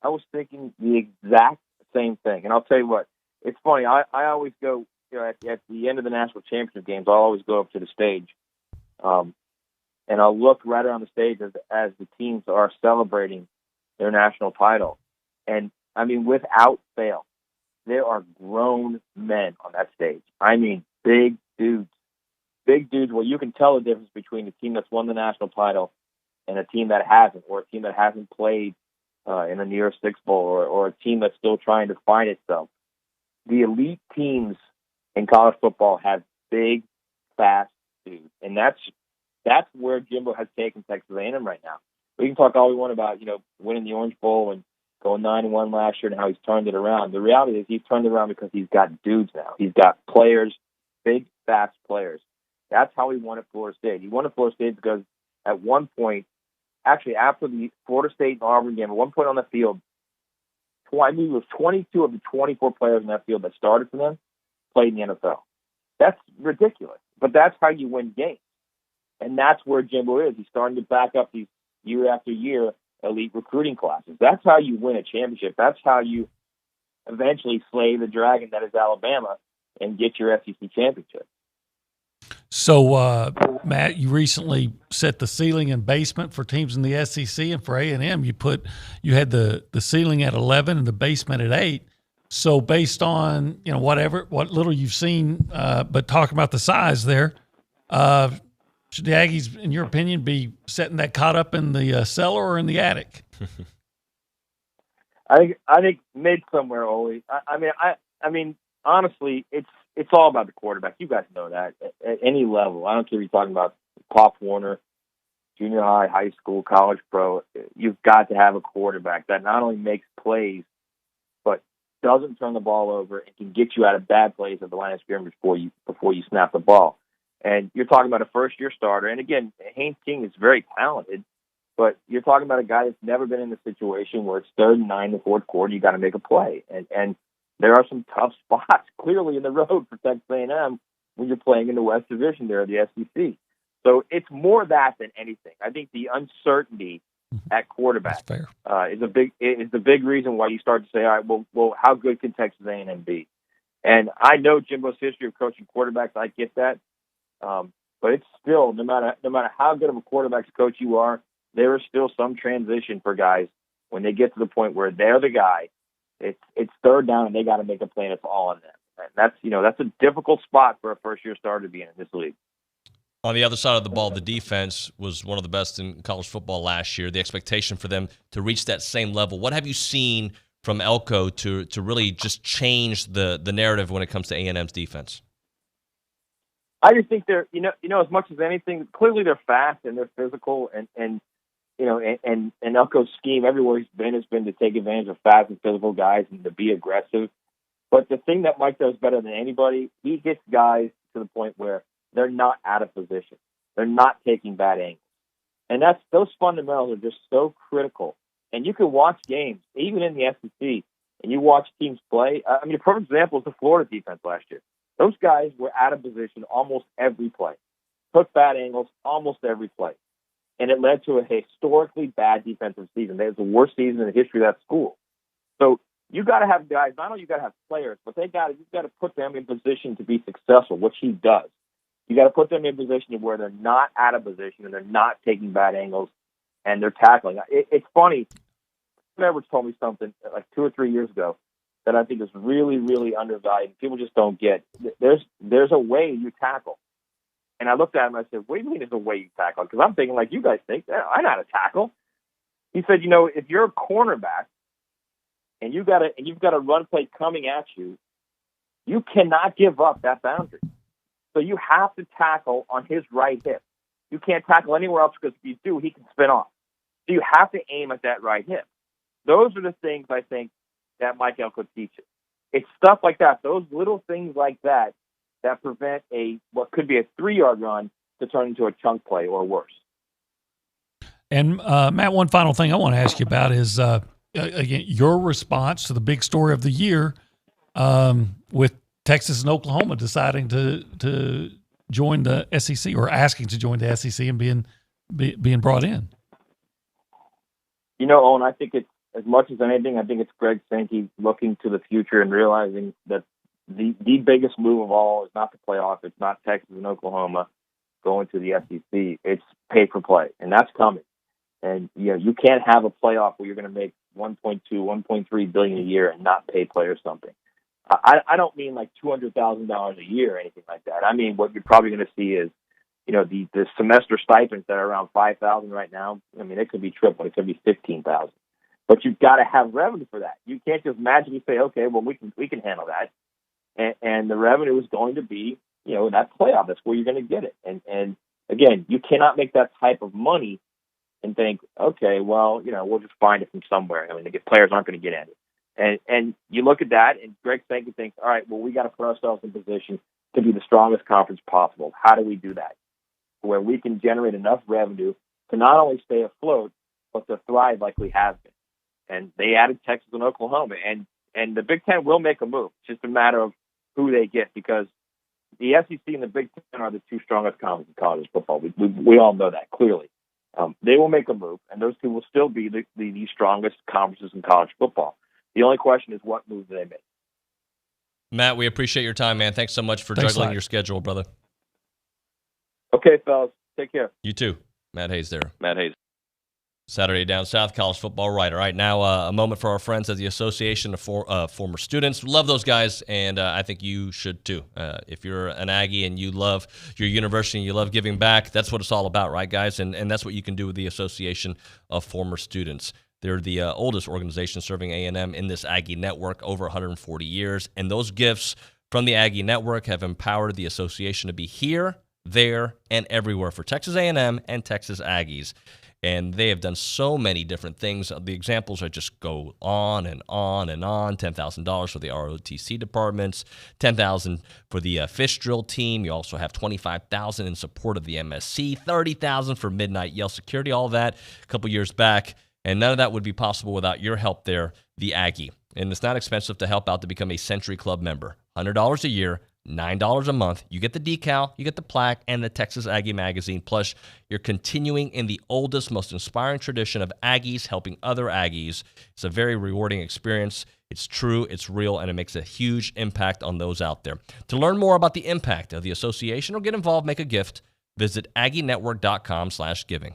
I was thinking the exact same thing, and I'll tell you what. It's funny. I always go. At the end of the national championship games, I'll always go up to the stage, and I'll look right around the stage as the teams are celebrating their national title. And, I mean, without fail, there are grown men on that stage. I mean, big dudes where you can tell the difference between a team that's won the national title and a team that hasn't, or a team that hasn't played in a New Year's Six Bowl, or a team that's still trying to find itself. The elite teams in college football have big, fast dudes, and that's where Jimbo has taken Texas A&M right now. We can talk all we want about winning the Orange Bowl and going 9-1 last year and how he's turned it around. The reality is he's turned it around because he's got dudes now. He's got players, big, fast players. That's how he won at Florida State. He won at Florida State because at one point, actually after the Florida State and Auburn game, at one point on the field, I believe it was 22 of the 24 players in that field that started for them played in the NFL. That's ridiculous, but that's how you win games. And that's where Jimbo is. He's starting to back up these year after year elite recruiting classes. That's how you win a championship. That's how you eventually slay the dragon that is Alabama and get your SEC championship. So, Matt, you recently set the ceiling and basement for teams in the SEC, and for A&M, you had the ceiling at 11 and the basement at 8. So based on, what little you've seen, but talking about the size there, should the Aggies, in your opinion, be setting that cot up in the cellar or in the attic? I think mid somewhere, Oli. I mean, honestly, it's all about the quarterback. You guys know that at any level. I don't care if you're talking about Pop Warner, junior high, high school, college, pro. You've got to have a quarterback that not only makes plays, but doesn't turn the ball over and can get you out of bad plays at the line of scrimmage before you snap the ball. And you're talking about a first-year starter. And again, Haynes King is very talented, but you're talking about a guy that's never been in a situation where it's 3rd and 9 in the fourth quarter. You got to make a play, and there are some tough spots clearly in the road for Texas A&M when you're playing in the West Division there, the SEC. So it's more that than anything. I think the uncertainty at quarterback is the big reason why you start to say, all right, well, how good can Texas A&M be? And I know Jimbo's history of coaching quarterbacks. I get that. But it's still, no matter how good of a quarterback's coach you are, there is still some transition for guys when they get to the point where they're the guy. It's 3rd down and they got to make a play and it's all on them. And that's a difficult spot for a first-year starter to be in this league. On the other side of the ball, the defense was one of the best in college football last year. The expectation for them to reach that same level. What have you seen from Elko to really just change the narrative when it comes to A&M's defense? I just think they're, as much as anything, clearly they're fast and they're physical, and Elko's scheme everywhere he's been has been to take advantage of fast and physical guys and to be aggressive. But the thing that Mike does better than anybody, he gets guys to the point where they're not out of position. They're not taking bad angles. And those fundamentals are just so critical. And you can watch games, even in the SEC, and you watch teams play. I mean, a perfect example is the Florida defense last year. Those guys were out of position almost every play, took bad angles almost every play. And it led to a historically bad defensive season. It was the worst season in the history of that school. So you got to have guys, not only you got to have players, but you've got to put them in position to be successful, which he does. You got to put them in position where they're not out of position and they're not taking bad angles and they're tackling. It's funny. Edwards told me something like 2 or 3 years ago that I think is really, really undervalued. People just don't get. There's a way you tackle. And I looked at him and I said, what do you mean there's a way you tackle? Because I'm thinking like you guys think, I know how to tackle. He said, if you're a cornerback and you've got a run play coming at you, you cannot give up that boundary. So you have to tackle on his right hip. You can't tackle anywhere else because if you do, he can spin off. So you have to aim at that right hip. Those are the things I think that Mike Elko teaches. It's stuff like that, those little things like that prevent what could be a 3-yard run to turn into a chunk play or worse. And Matt, one final thing I want to ask you about is again your response to the big story of the year with Texas and Oklahoma deciding to join the SEC or asking to join the SEC and being brought in. Owen, I think it's, as much as anything, I think it's Greg Sankey looking to the future and realizing that the biggest move of all is not the playoff. It's not Texas and Oklahoma going to the SEC. It's pay for play, and that's coming. And you can't have a playoff where you're going to make $1.2, $1.3 billion a year and not pay players something. I don't mean like $200,000 a year or anything like that. I mean what you're probably going to see is, the semester stipends that are around $5,000 right now. I mean, it could be triple. It could be $15,000. But you've got to have revenue for that. You can't just magically say, okay, well, we can handle that. And the revenue is going to be, that playoff. That's where you're going to get it. And again, you cannot make that type of money and think, okay, well, we'll just find it from somewhere. I mean, the players aren't going to get it. And you look at that, and Greg Sankey thinks, all right, well, we got to put ourselves in position to be the strongest conference possible. How do we do that? Where we can generate enough revenue to not only stay afloat, but to thrive like we have been. And they added Texas and Oklahoma. And the Big Ten will make a move. It's just a matter of who they get, because the SEC and the Big Ten are the two strongest conferences in college football. We all know that clearly. They will make a move, and those two will still be the strongest conferences in college football. The only question is what move do they make. Matt, we appreciate your time, man. Thanks so much for juggling your schedule, brother. Okay, fellas. Take care. You too. Matt Hayes there. Matt Hayes. Saturday Down South, college football right. All right, now a moment for our friends at the Association of Former Students. We love those guys, and I think you should too. If you're an Aggie and you love your university and you love giving back, that's what it's all about, right, guys? And that's what you can do with the Association of Former Students. They're the oldest organization serving A&M in this Aggie network, over 140 years, and those gifts from the Aggie network have empowered the association to be here, there, and everywhere for Texas A&M and Texas Aggies. And they have done so many different things. The examples are just go on and on and on. $10,000 for the ROTC departments, $10,000 for the fish drill team. You also have $25,000 in support of the MSC, $30,000 for Midnight Yell Security, all that a couple years back. And none of that would be possible without your help there, the Aggie. And it's not expensive to help out to become a Century Club member. $100 a year, $9 a month. You get the decal, you get the plaque, and the Texas Aggie magazine. Plus, you're continuing in the oldest, most inspiring tradition of Aggies helping other Aggies. It's a very rewarding experience. It's true, it's real, and it makes a huge impact on those out there. To learn more about the impact of the association or get involved, make a gift, visit AggieNetwork.com/giving.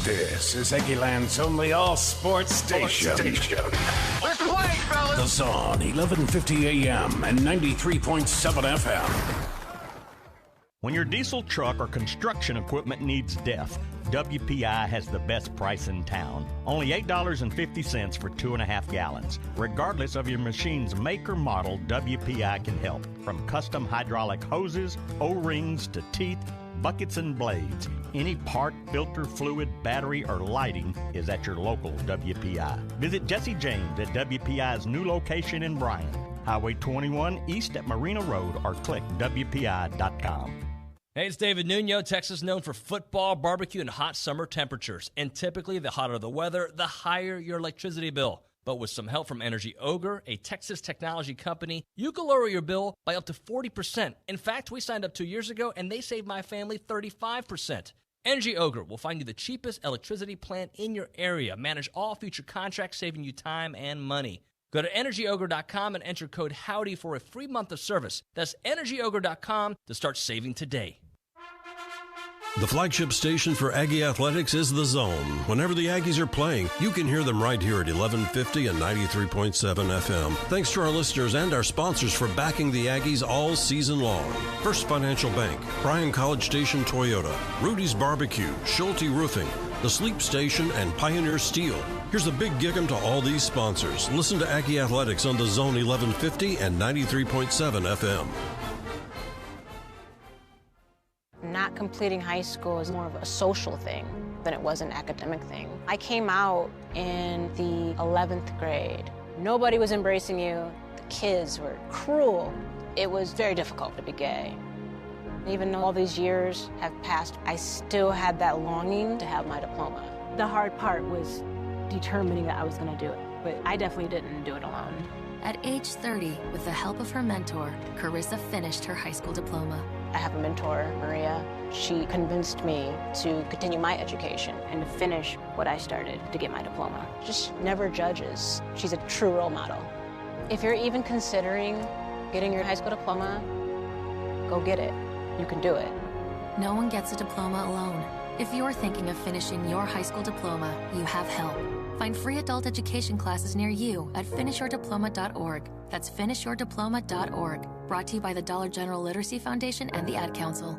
This is Aggieland's only all-sports station. Let's play, fellas! The Zone, 1150 AM and 93.7 FM. When your diesel truck or construction equipment needs DEF, WPI has the best price in town. Only $8.50 for 2.5 gallons. Regardless of your machine's make or model, WPI can help. From custom hydraulic hoses, O-rings to teeth, buckets and blades. Any part, filter, fluid, battery, or lighting is at your local WPI. Visit Jesse James at WPI's new location in Bryan, Highway 21 east at Marina Road, or click WPI.com. Hey, it's David Nuño. Texas known for football, barbecue, and hot summer temperatures. And typically, the hotter the weather, the higher your electricity bill. But with some help from Energy Ogre, a Texas technology company, you can lower your bill by up to 40%. In fact, we signed up 2 years ago, and they saved my family 35%. Energy Ogre will find you the cheapest electricity plan in your area. Manage all future contracts, saving you time and money. Go to EnergyOgre.com and enter code HOWDY for a free month of service. That's EnergyOgre.com to start saving today. The flagship station for Aggie Athletics is The Zone. Whenever the Aggies are playing, you can hear them right here at 1150 and 93.7 FM. Thanks to our listeners and our sponsors for backing the Aggies all season long. First Financial Bank, Bryan College Station Toyota, Rudy's Barbecue, Schulte Roofing, The Sleep Station, and Pioneer Steel. Here's a big gig-em to all these sponsors. Listen to Aggie Athletics on The Zone 1150 and 93.7 FM. Not completing high school is more of a social thing than it was an academic thing. I came out in the 11th grade. Nobody was embracing you. The kids were cruel. It was very difficult to be gay. Even though all these years have passed, I still had that longing to have my diploma. The hard part was determining that I was going to do it, but I definitely didn't do it alone. At age 30, with the help of her mentor, Carissa finished her high school diploma. I have a mentor, Maria. She convinced me to continue my education and to finish what I started to get my diploma. Just never judges. She's a true role model. If you're even considering getting your high school diploma, go get it. You can do it. No one gets a diploma alone. If you're thinking of finishing your high school diploma, you have help. Find free adult education classes near you at finishyourdiploma.org. That's finishyourdiploma.org. Brought to you by the Dollar General Literacy Foundation and the Ad Council.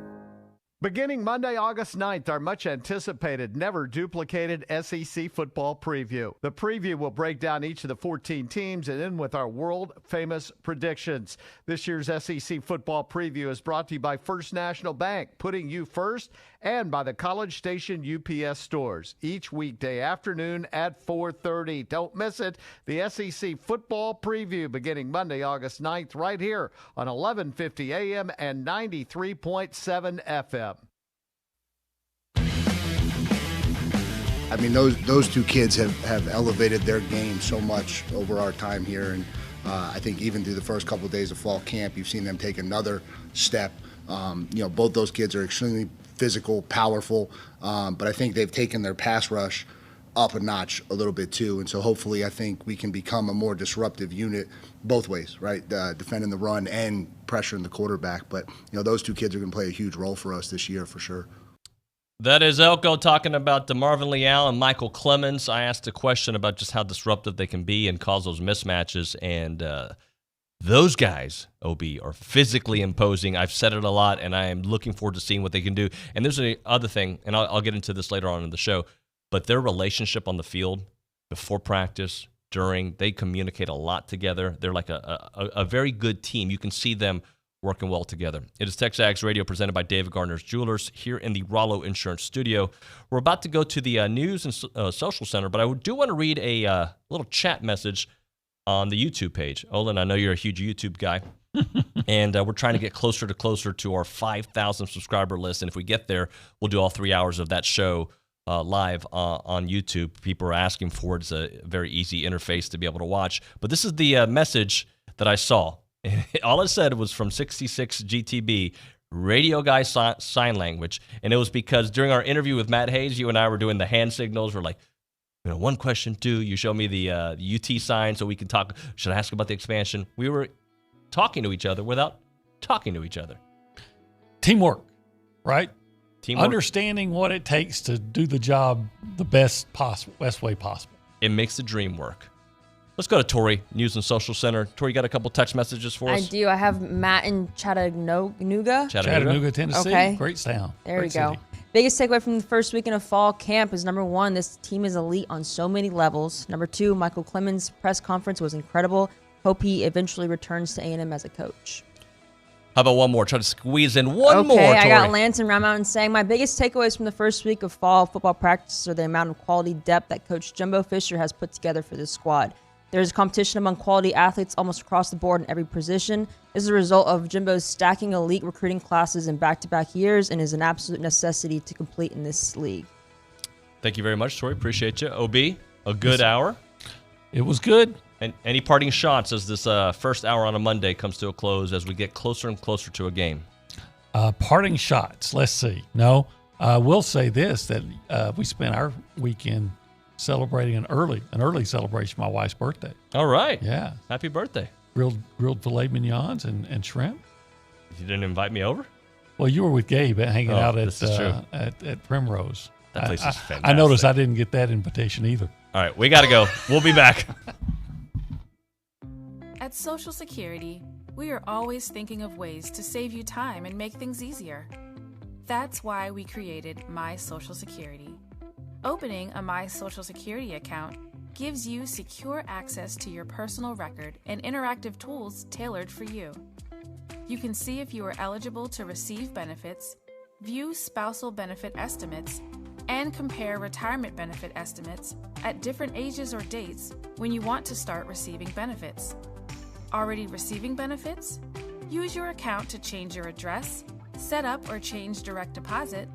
Beginning Monday, August 9th, our much-anticipated, never-duplicated SEC football preview. The preview will break down each of the 14 teams and end with our world-famous predictions. This year's SEC football preview is brought to you by First National Bank, putting you first, and by the College Station UPS stores, each weekday afternoon at 4:30. Don't miss it. The SEC football preview beginning Monday, August 9th, right here on 1150 AM and 93.7 FM. I mean, those two kids have elevated their game so much over our time here, and I think even through the first couple of days of fall camp, you've seen them take another step. Both those kids are extremely physical, powerful, but I think they've taken their pass rush up a notch a little bit too, and so hopefully I think we can become a more disruptive unit both ways, right? Defending the run and pressuring the quarterback, but those two kids are going to play a huge role for us this year for sure. That is Elko talking about DeMarvin Leal and Michael Clemens. I asked a question about just how disruptive they can be and cause those mismatches, and those guys, OB, are physically imposing. I've said it a lot, and I am looking forward to seeing what they can do. And there's another thing, and I'll get into this later on in the show, but their relationship on the field before practice, during, they communicate a lot together. They're like a very good team. You can see them working well together. It is TexAgs Radio presented by David Gardner's Jewelers here in the Rollo Insurance Studio. We're about to go to the News and Social Center, but I do want to read a little chat message on the YouTube page. Olin, I know you're a huge YouTube guy, and we're trying to get closer to our 5,000 subscriber list, and if we get there, we'll do all 3 hours of that show live on YouTube. People are asking for it. It's a very easy interface to be able to watch, but this is the message that I saw. All it said was from 66 GTB, radio guy sign language. And it was because during our interview with Matt Hayes, you and I were doing the hand signals. We're like, one question, two. You show me the UT sign so we can talk. Should I ask about the expansion? We were talking to each other without talking to each other. Teamwork, right? Teamwork. Understanding what it takes to do the job the best way possible. It makes the dream work. Let's go to Tori, News and Social Center. Tori, you got a couple text messages for us? I do. I have Matt in Chattanooga. Chattanooga, Tennessee. Okay. Great town. There we go. Biggest takeaway from the first weekend of fall camp is, number one, this team is elite on so many levels. Number two, Michael Clemens' press conference was incredible. Hope he eventually returns to A&M as a coach. How about one more? Try to squeeze in one more, Okay, Tori. I got Lance and Round Mountain saying, my biggest takeaways from the first week of fall football practice are the amount of quality depth that Coach Jimbo Fisher has put together for this squad. There's competition among quality athletes almost across the board in every position. This is a result of Jimbo's stacking elite recruiting classes in back-to-back years and is an absolute necessity to complete in this league. Thank you very much, Tori. Appreciate you. OB, a good hour. It was good. And any parting shots as this first hour on a Monday comes to a close as we get closer and closer to a game? Parting shots. Let's see. No, we'll say this, that we spent our weekend celebrating an early celebration of my wife's birthday. All right. Yeah. Happy birthday. Grilled filet mignons and shrimp. You didn't invite me over? Well, you were with Gabe hanging out at Primrose. That place is fantastic. I noticed I didn't get that invitation either. All right, we got to go. We'll be back. At Social Security, we are always thinking of ways to save you time and make things easier. That's why we created My Social Security. Opening a My Social Security account gives you secure access to your personal record and interactive tools tailored for you. You can see if you are eligible to receive benefits, view spousal benefit estimates, and compare retirement benefit estimates at different ages or dates when you want to start receiving benefits. Already receiving benefits? Use your account to change your address, set up or change direct deposit,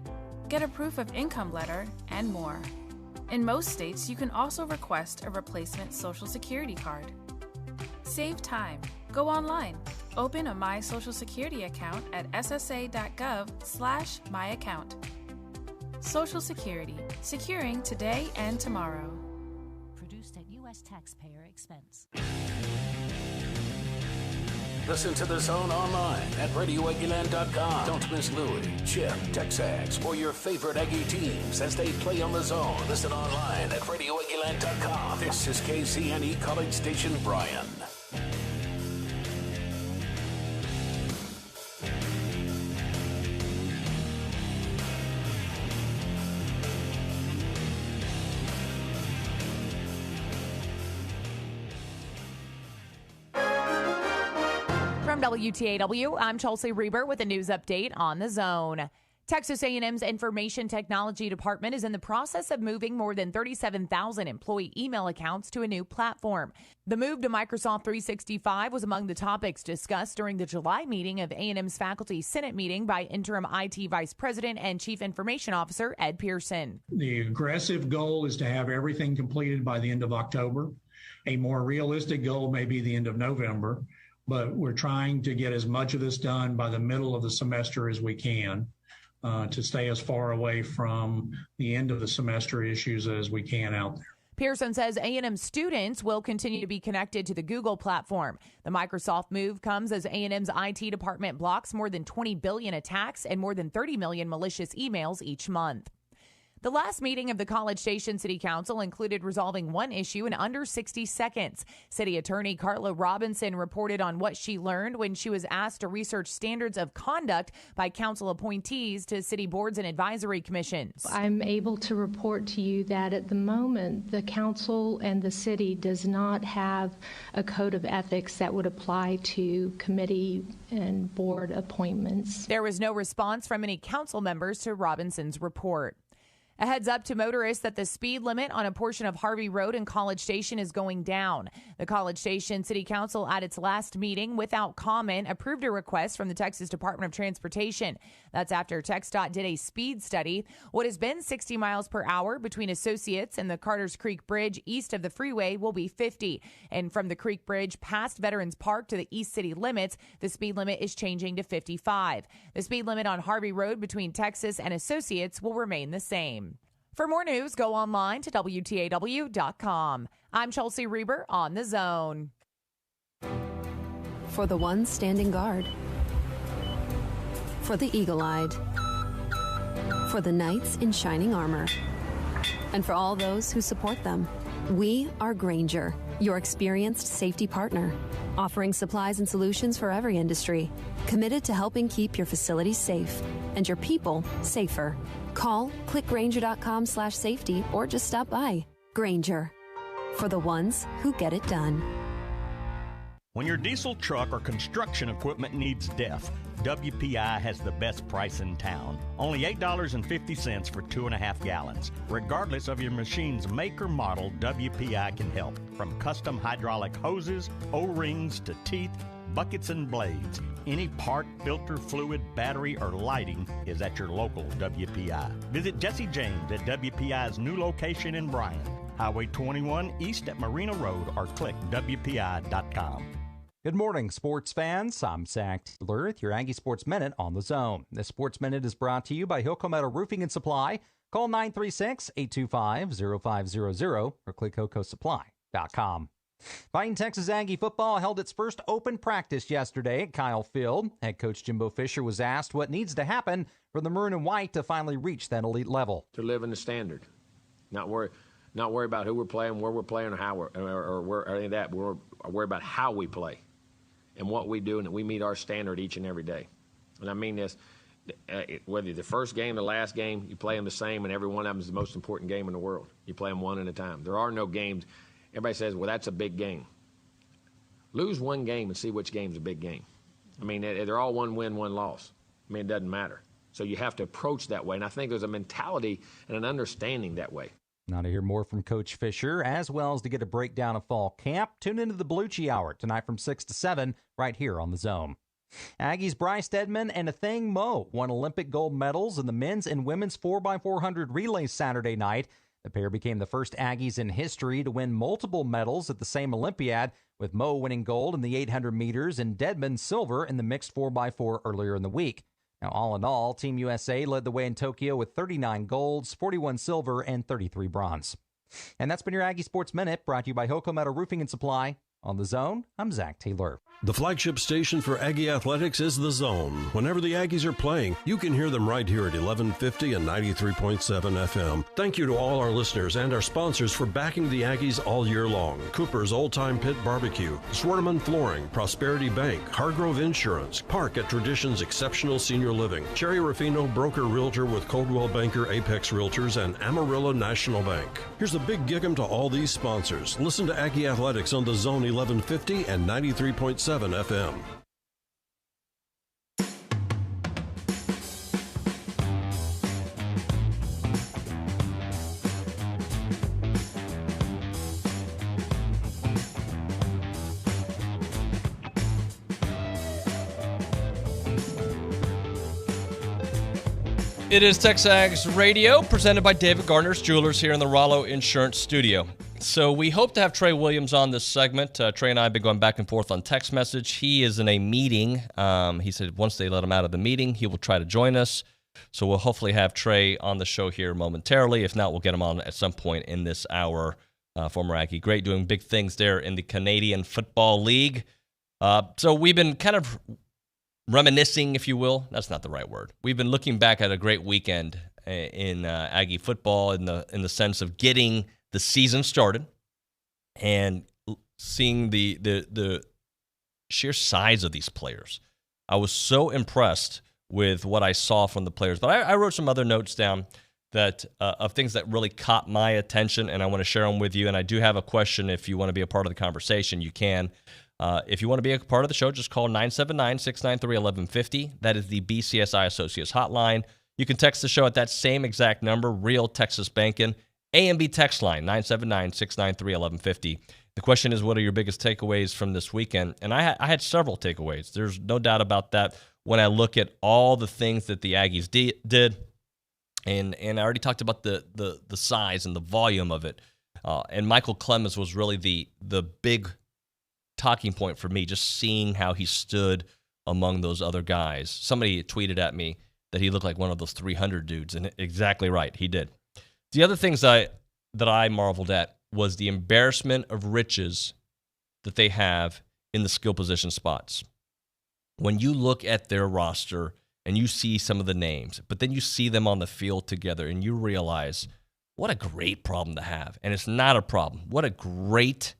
get a proof of income letter, and more. In most states, you can also request a replacement Social Security card. Save time. Go online. Open a My Social Security account at ssa.gov/myaccount. Social Security. Securing today and tomorrow. Produced at U.S. taxpayer expense. Listen to The Zone online at RadioAggieland.com. Don't miss Louie, Chip, TexAgs, or your favorite Aggie teams as they play on The Zone. Listen online at RadioAggieland.com. This is KCNE College Station Bryan. From WTAW, I'm Chelsea Reber with a news update on The Zone. Texas A&M's Information Technology Department is in the process of moving more than 37,000 employee email accounts to a new platform. The move to Microsoft 365 was among the topics discussed during the July meeting of A&M's Faculty Senate meeting by Interim IT Vice President and Chief Information Officer Ed Pearson. The aggressive goal is to have everything completed by the end of October. A more realistic goal may be the end of November, but we're trying to get as much of this done by the middle of the semester as we can. To stay as far away from the end of the semester issues as we can out there. Pearson says A&M students will continue to be connected to the Google platform. The Microsoft move comes as A&M's IT department blocks more than 20 billion attacks and more than 30 million malicious emails each month. The last meeting of the College Station City Council included resolving one issue in under 60 seconds. City Attorney Carla Robinson reported on what she learned when she was asked to research standards of conduct by council appointees to city boards and advisory commissions. I'm able to report to you that at the moment, the council and the city does not have a code of ethics that would apply to committee and board appointments. There was no response from any council members to Robinson's report. A heads up to motorists that the speed limit on a portion of Harvey Road in College Station is going down. The College Station City Council at its last meeting, without comment, approved a request from the Texas Department of Transportation. That's after TxDOT did a speed study. What has been 60 miles per hour between Associates and the Carters Creek Bridge east of the freeway will be 50. And from the Creek Bridge past Veterans Park to the East City limits, the speed limit is changing to 55. The speed limit on Harvey Road between Texas and Associates will remain the same. For more news, go online to WTAW.com. I'm Chelsea Reber on The Zone. For the ones standing guard. For the eagle-eyed. For the knights in shining armor. And for all those who support them. We are Grainger, your experienced safety partner, offering supplies and solutions for every industry, committed to helping keep your facilities safe and your people safer. Call, click Grainger.com/safety, or just stop by. Grainger, for the ones who get it done. When your diesel truck or construction equipment needs DEF, WPI has the best price in town. Only $8.50 for 2.5 gallons. Regardless of your machine's make or model, WPI can help. From custom hydraulic hoses, O-rings to teeth, buckets and blades. Any part, filter, fluid, battery, or lighting is at your local WPI. Visit Jesse James at WPI's new location in Bryan, Highway 21 east at Marina Road, or click WPI.com. Good morning, sports fans. I'm Zach Taylor with your Aggie Sports Minute on The Zone. This Sports Minute is brought to you by Hilco Metal Roofing and Supply. Call 936-825-0500 or click HilcoSupply.com. Fighting Texas Aggie football held its first open practice yesterday at Kyle Field. Head coach Jimbo Fisher was asked what needs to happen for the maroon and white to finally reach that elite level. To live in the standard, not worry about who we're playing, where we're playing, or how or any of that. We're worried about how we play and what we do, and that we meet our standard each and every day. And I mean this, whether the first game, the last game, you play them the same, and every one of them is the most important game in the world. You play them one at a time. There are no games. Everybody says, well, that's a big game. Lose one game and see which game's a big game. I mean, they're all one win, one loss. I mean, it doesn't matter. So you have to approach that way, and I think there's a mentality and an understanding that way. Now to hear more from Coach Fisher, as well as to get a breakdown of fall camp, tune into the Liucci Hour tonight from 6 to 7 right here on The Zone. Aggies Bryce Dedman and Athang Mo won Olympic gold medals in the men's and women's 4x400 relays Saturday night. The pair became the first Aggies in history to win multiple medals at the same Olympiad, with Mo winning gold in the 800 meters and Dedman silver in the mixed 4x4 earlier in the week. Now, all in all, Team USA led the way in Tokyo with 39 golds, 41 silver, and 33 bronze. And that's been your Aggie Sports Minute, brought to you by Hilco Metal Roofing and Supply. On The Zone, I'm Zach Taylor. The flagship station for Aggie Athletics is The Zone. Whenever the Aggies are playing, you can hear them right here at 1150 and 93.7 FM. Thank you to all our listeners and our sponsors for backing the Aggies all year long. Cooper's Old Time Pit Barbecue, Swarteman Flooring, Prosperity Bank, Hargrove Insurance, Park at Traditions Exceptional Senior Living, Cherry Rufino Broker Realtor with Coldwell Banker Apex Realtors, and Amarillo National Bank. Here's a big gig-em to all these sponsors. Listen to Aggie Athletics on The Zone 1150 and 93.7 FM. It is TexAgs Radio, presented by David Gardner's Jewelers here in the Rollo Insurance Studio. So we hope to have Trey Williams on this segment. Trey and I have been going back and forth on text message. He is in a meeting. He said once they let him out of the meeting, he will try to join us. So we'll hopefully have Trey on the show here momentarily. If not, we'll get him on at some point in this hour. Former Aggie, great, doing big things there in the Canadian Football League. So we've been kind of reminiscing, if you will. That's not the right word. We've been looking back at a great weekend in Aggie football in the sense of getting the season started and seeing the sheer size of these players. I was so impressed with what I saw from the players. But I wrote some other notes down that of things that really caught my attention, and I want to share them with you. And I do have a question. If you want to be a part of the conversation, you can. If you want to be a part of the show, just call 979-693-1150. That is the BCSI Associates hotline. You can text the show at that same exact number, Real Texas Banking. A&B text line, 979-693-1150. The question is, what are your biggest takeaways from this weekend? And I had several takeaways. There's no doubt about that when I look at all the things that the Aggies did. And I already talked about the size and the volume of it. And Michael Clemens was really the big talking point for me, just seeing how he stood among those other guys. Somebody tweeted at me that he looked like one of those 300 dudes, and exactly right, he did. The other things that I marveled at was the embarrassment of riches that they have in the skill position spots. When you look at their roster and you see some of the names, but then you see them on the field together and you realize what a great problem to have. And it's not a problem. What a great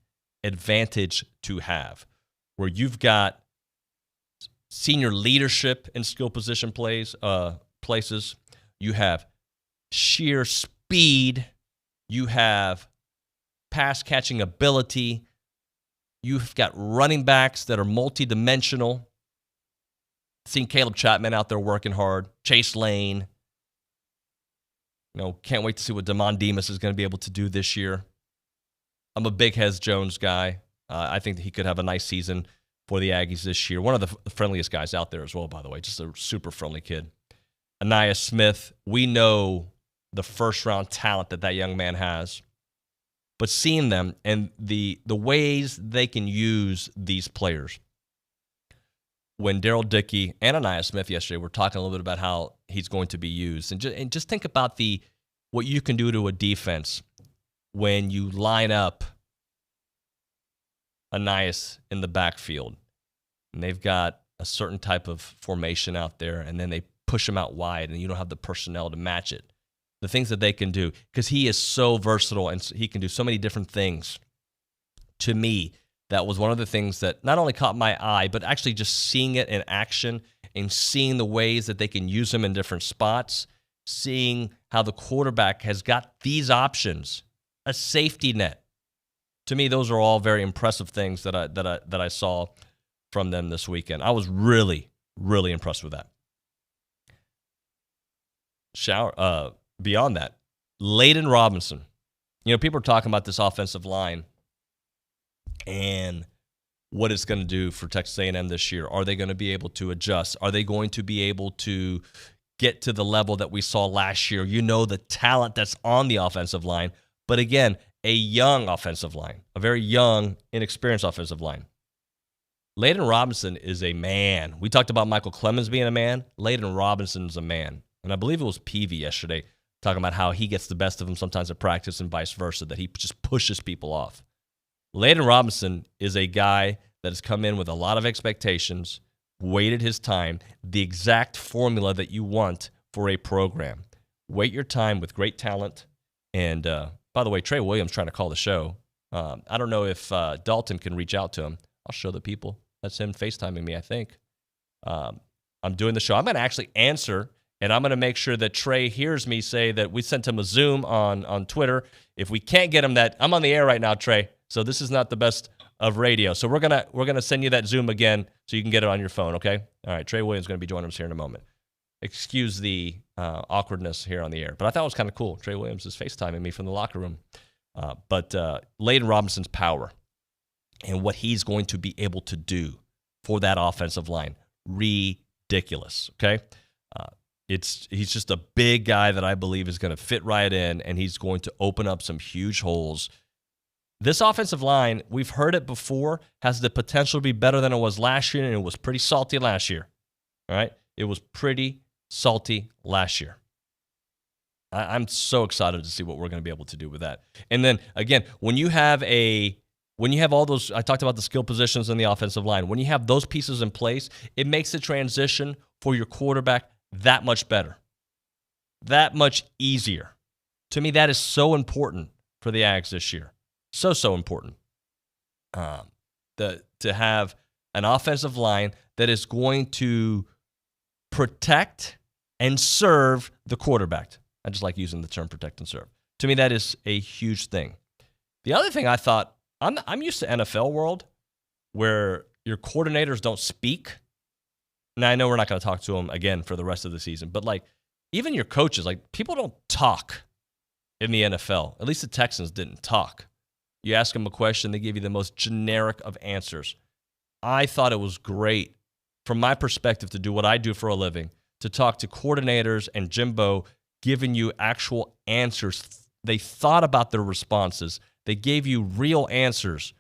advantage to have, where you've got senior leadership in skill position places. You have sheer speed. You have pass catching ability. You've got running backs that are multidimensional. Seen Caleb Chapman out there working hard. Chase Lane. Can't wait to see what Damon Demas is going to be able to do this year. I'm a big Hez Jones guy. I think that he could have a nice season for the Aggies this year. One of the friendliest guys out there as well, by the way. Just a super friendly kid. Aniyah Smith, we know the first-round talent that young man has. But seeing them and the ways they can use these players. When Daryl Dickey and Aniyah Smith yesterday were talking a little bit about how he's going to be used. And just think about what you can do to a defense when you line up Aniyah in the backfield. And they've got a certain type of formation out there, and then they push him out wide, and you don't have the personnel to match it. The things that they can do, because he is so versatile and he can do so many different things. To me, that was one of the things that not only caught my eye, but actually just seeing it in action and seeing the ways that they can use him in different spots, seeing how the quarterback has got these options, a safety net. To me, those are all very impressive things that I saw from them this weekend. I was really, really impressed with that. Beyond that, Layden Robinson. People are talking about this offensive line and what it's going to do for Texas A&M this year. Are they going to be able to adjust? Are they going to be able to get to the level that we saw last year? The talent that's on the offensive line. But again, a young offensive line, a very young, inexperienced offensive line. Layden Robinson is a man. We talked about Michael Clemens being a man. Layden Robinson's a man. And I believe it was Peavy yesterday talking about how he gets the best of him sometimes at practice and vice versa, that he just pushes people off. Layden Robinson is a guy that has come in with a lot of expectations, waited his time, the exact formula that you want for a program. Wait your time with great talent. And by the way, Trey Williams trying to call the show. I don't know if Dalton can reach out to him. I'll show the people. That's him FaceTiming me, I think. I'm doing the show. I'm going to actually answer, and I'm going to make sure that Trey hears me say that we sent him a Zoom on Twitter. If we can't get him that, I'm on the air right now, Trey. So this is not the best of radio. So we're gonna send you that Zoom again so you can get it on your phone, okay? All right, Trey Williams is going to be joining us here in a moment. Excuse the awkwardness here on the air. But I thought it was kind of cool. Trey Williams is FaceTiming me from the locker room. But Layden Robinson's power and what he's going to be able to do for that offensive line, ridiculous, okay? He's just a big guy that I believe is going to fit right in, and he's going to open up some huge holes. This offensive line, we've heard it before, has the potential to be better than it was last year, and it was pretty salty last year. All right? It was pretty salty last year. I'm so excited to see what we're going to be able to do with that. And then, again, when you have all those, I talked about the skill positions in the offensive line, when you have those pieces in place, it makes the transition for your quarterback that much better. that much easier. To me, that is so important for the Ags this year. So important. To have an offensive line that is going to protect and serve the quarterback. I just like using the term protect and serve. To me, that is a huge thing. The other thing I thought, I'm used to NFL world where your coordinators don't speak. Now, I know we're not going to talk to them again for the rest of the season, but like even your coaches, like people don't talk in the NFL. At least the Texans didn't talk. You ask them a question, they give you the most generic of answers. I thought it was great from my perspective to do what I do for a living, to talk to coordinators and Jimbo giving you actual answers. They thought about their responses. They gave you real answers.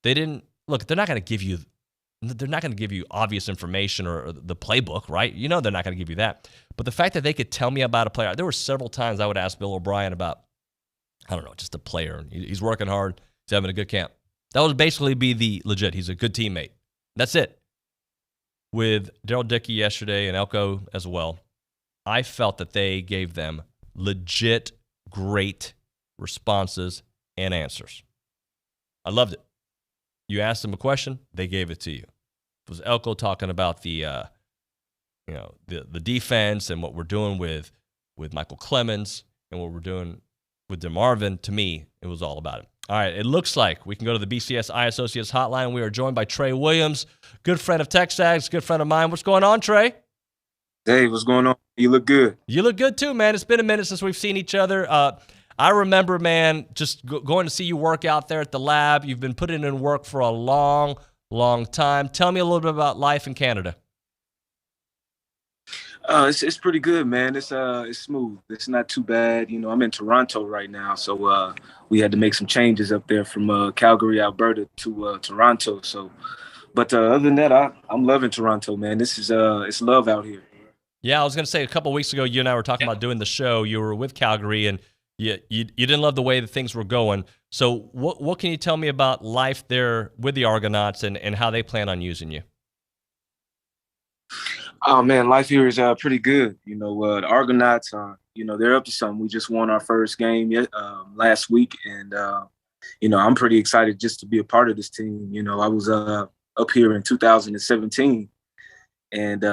They didn't, look, they're not going to give you obvious information or the playbook, right? You know they're not going to give you that. But the fact that they could tell me about a player, there were several times I would ask Bill O'Brien about, I don't know, just a player. He's working hard. He's having a good camp. That would basically be the legit. He's a good teammate. That's it. With Daryl Dickey yesterday and Elko as well, I felt that they gave them legit great responses and answers. I loved it. You asked them a question, they gave it to you. It was Elko talking about the defense and what we're doing with Michael Clemens and what we're doing with DeMarvin. To me, it was all about it. All right, it looks like we can go to the BCS Eye Associates hotline. We are joined by Trey Williams, good friend of TexAgs, good friend of mine. What's going on, Trey? Hey, what's going on? You look good. You look good too, man. It's been a minute since we've seen each other. I remember, man, just going to see you work out there at the lab. You've been putting in work for a long, long time. Tell me a little bit about life in Canada. It's pretty good, man. It's smooth. It's not too bad. You know, I'm in Toronto right now, so we had to make some changes up there from Calgary, Alberta to Toronto. So, but other than that, I'm loving Toronto, man. This is it's love out here. Yeah, I was going to say a couple of weeks ago, you and I were talking about doing the show. You were with Calgary, and you didn't love the way that things were going. So what can you tell me about life there with the Argonauts and how they plan on using you? Oh, man, life here is pretty good. You know, the Argonauts, they're up to something. We just won our first game last week, and, I'm pretty excited just to be a part of this team. You know, I was up here in 2017, and,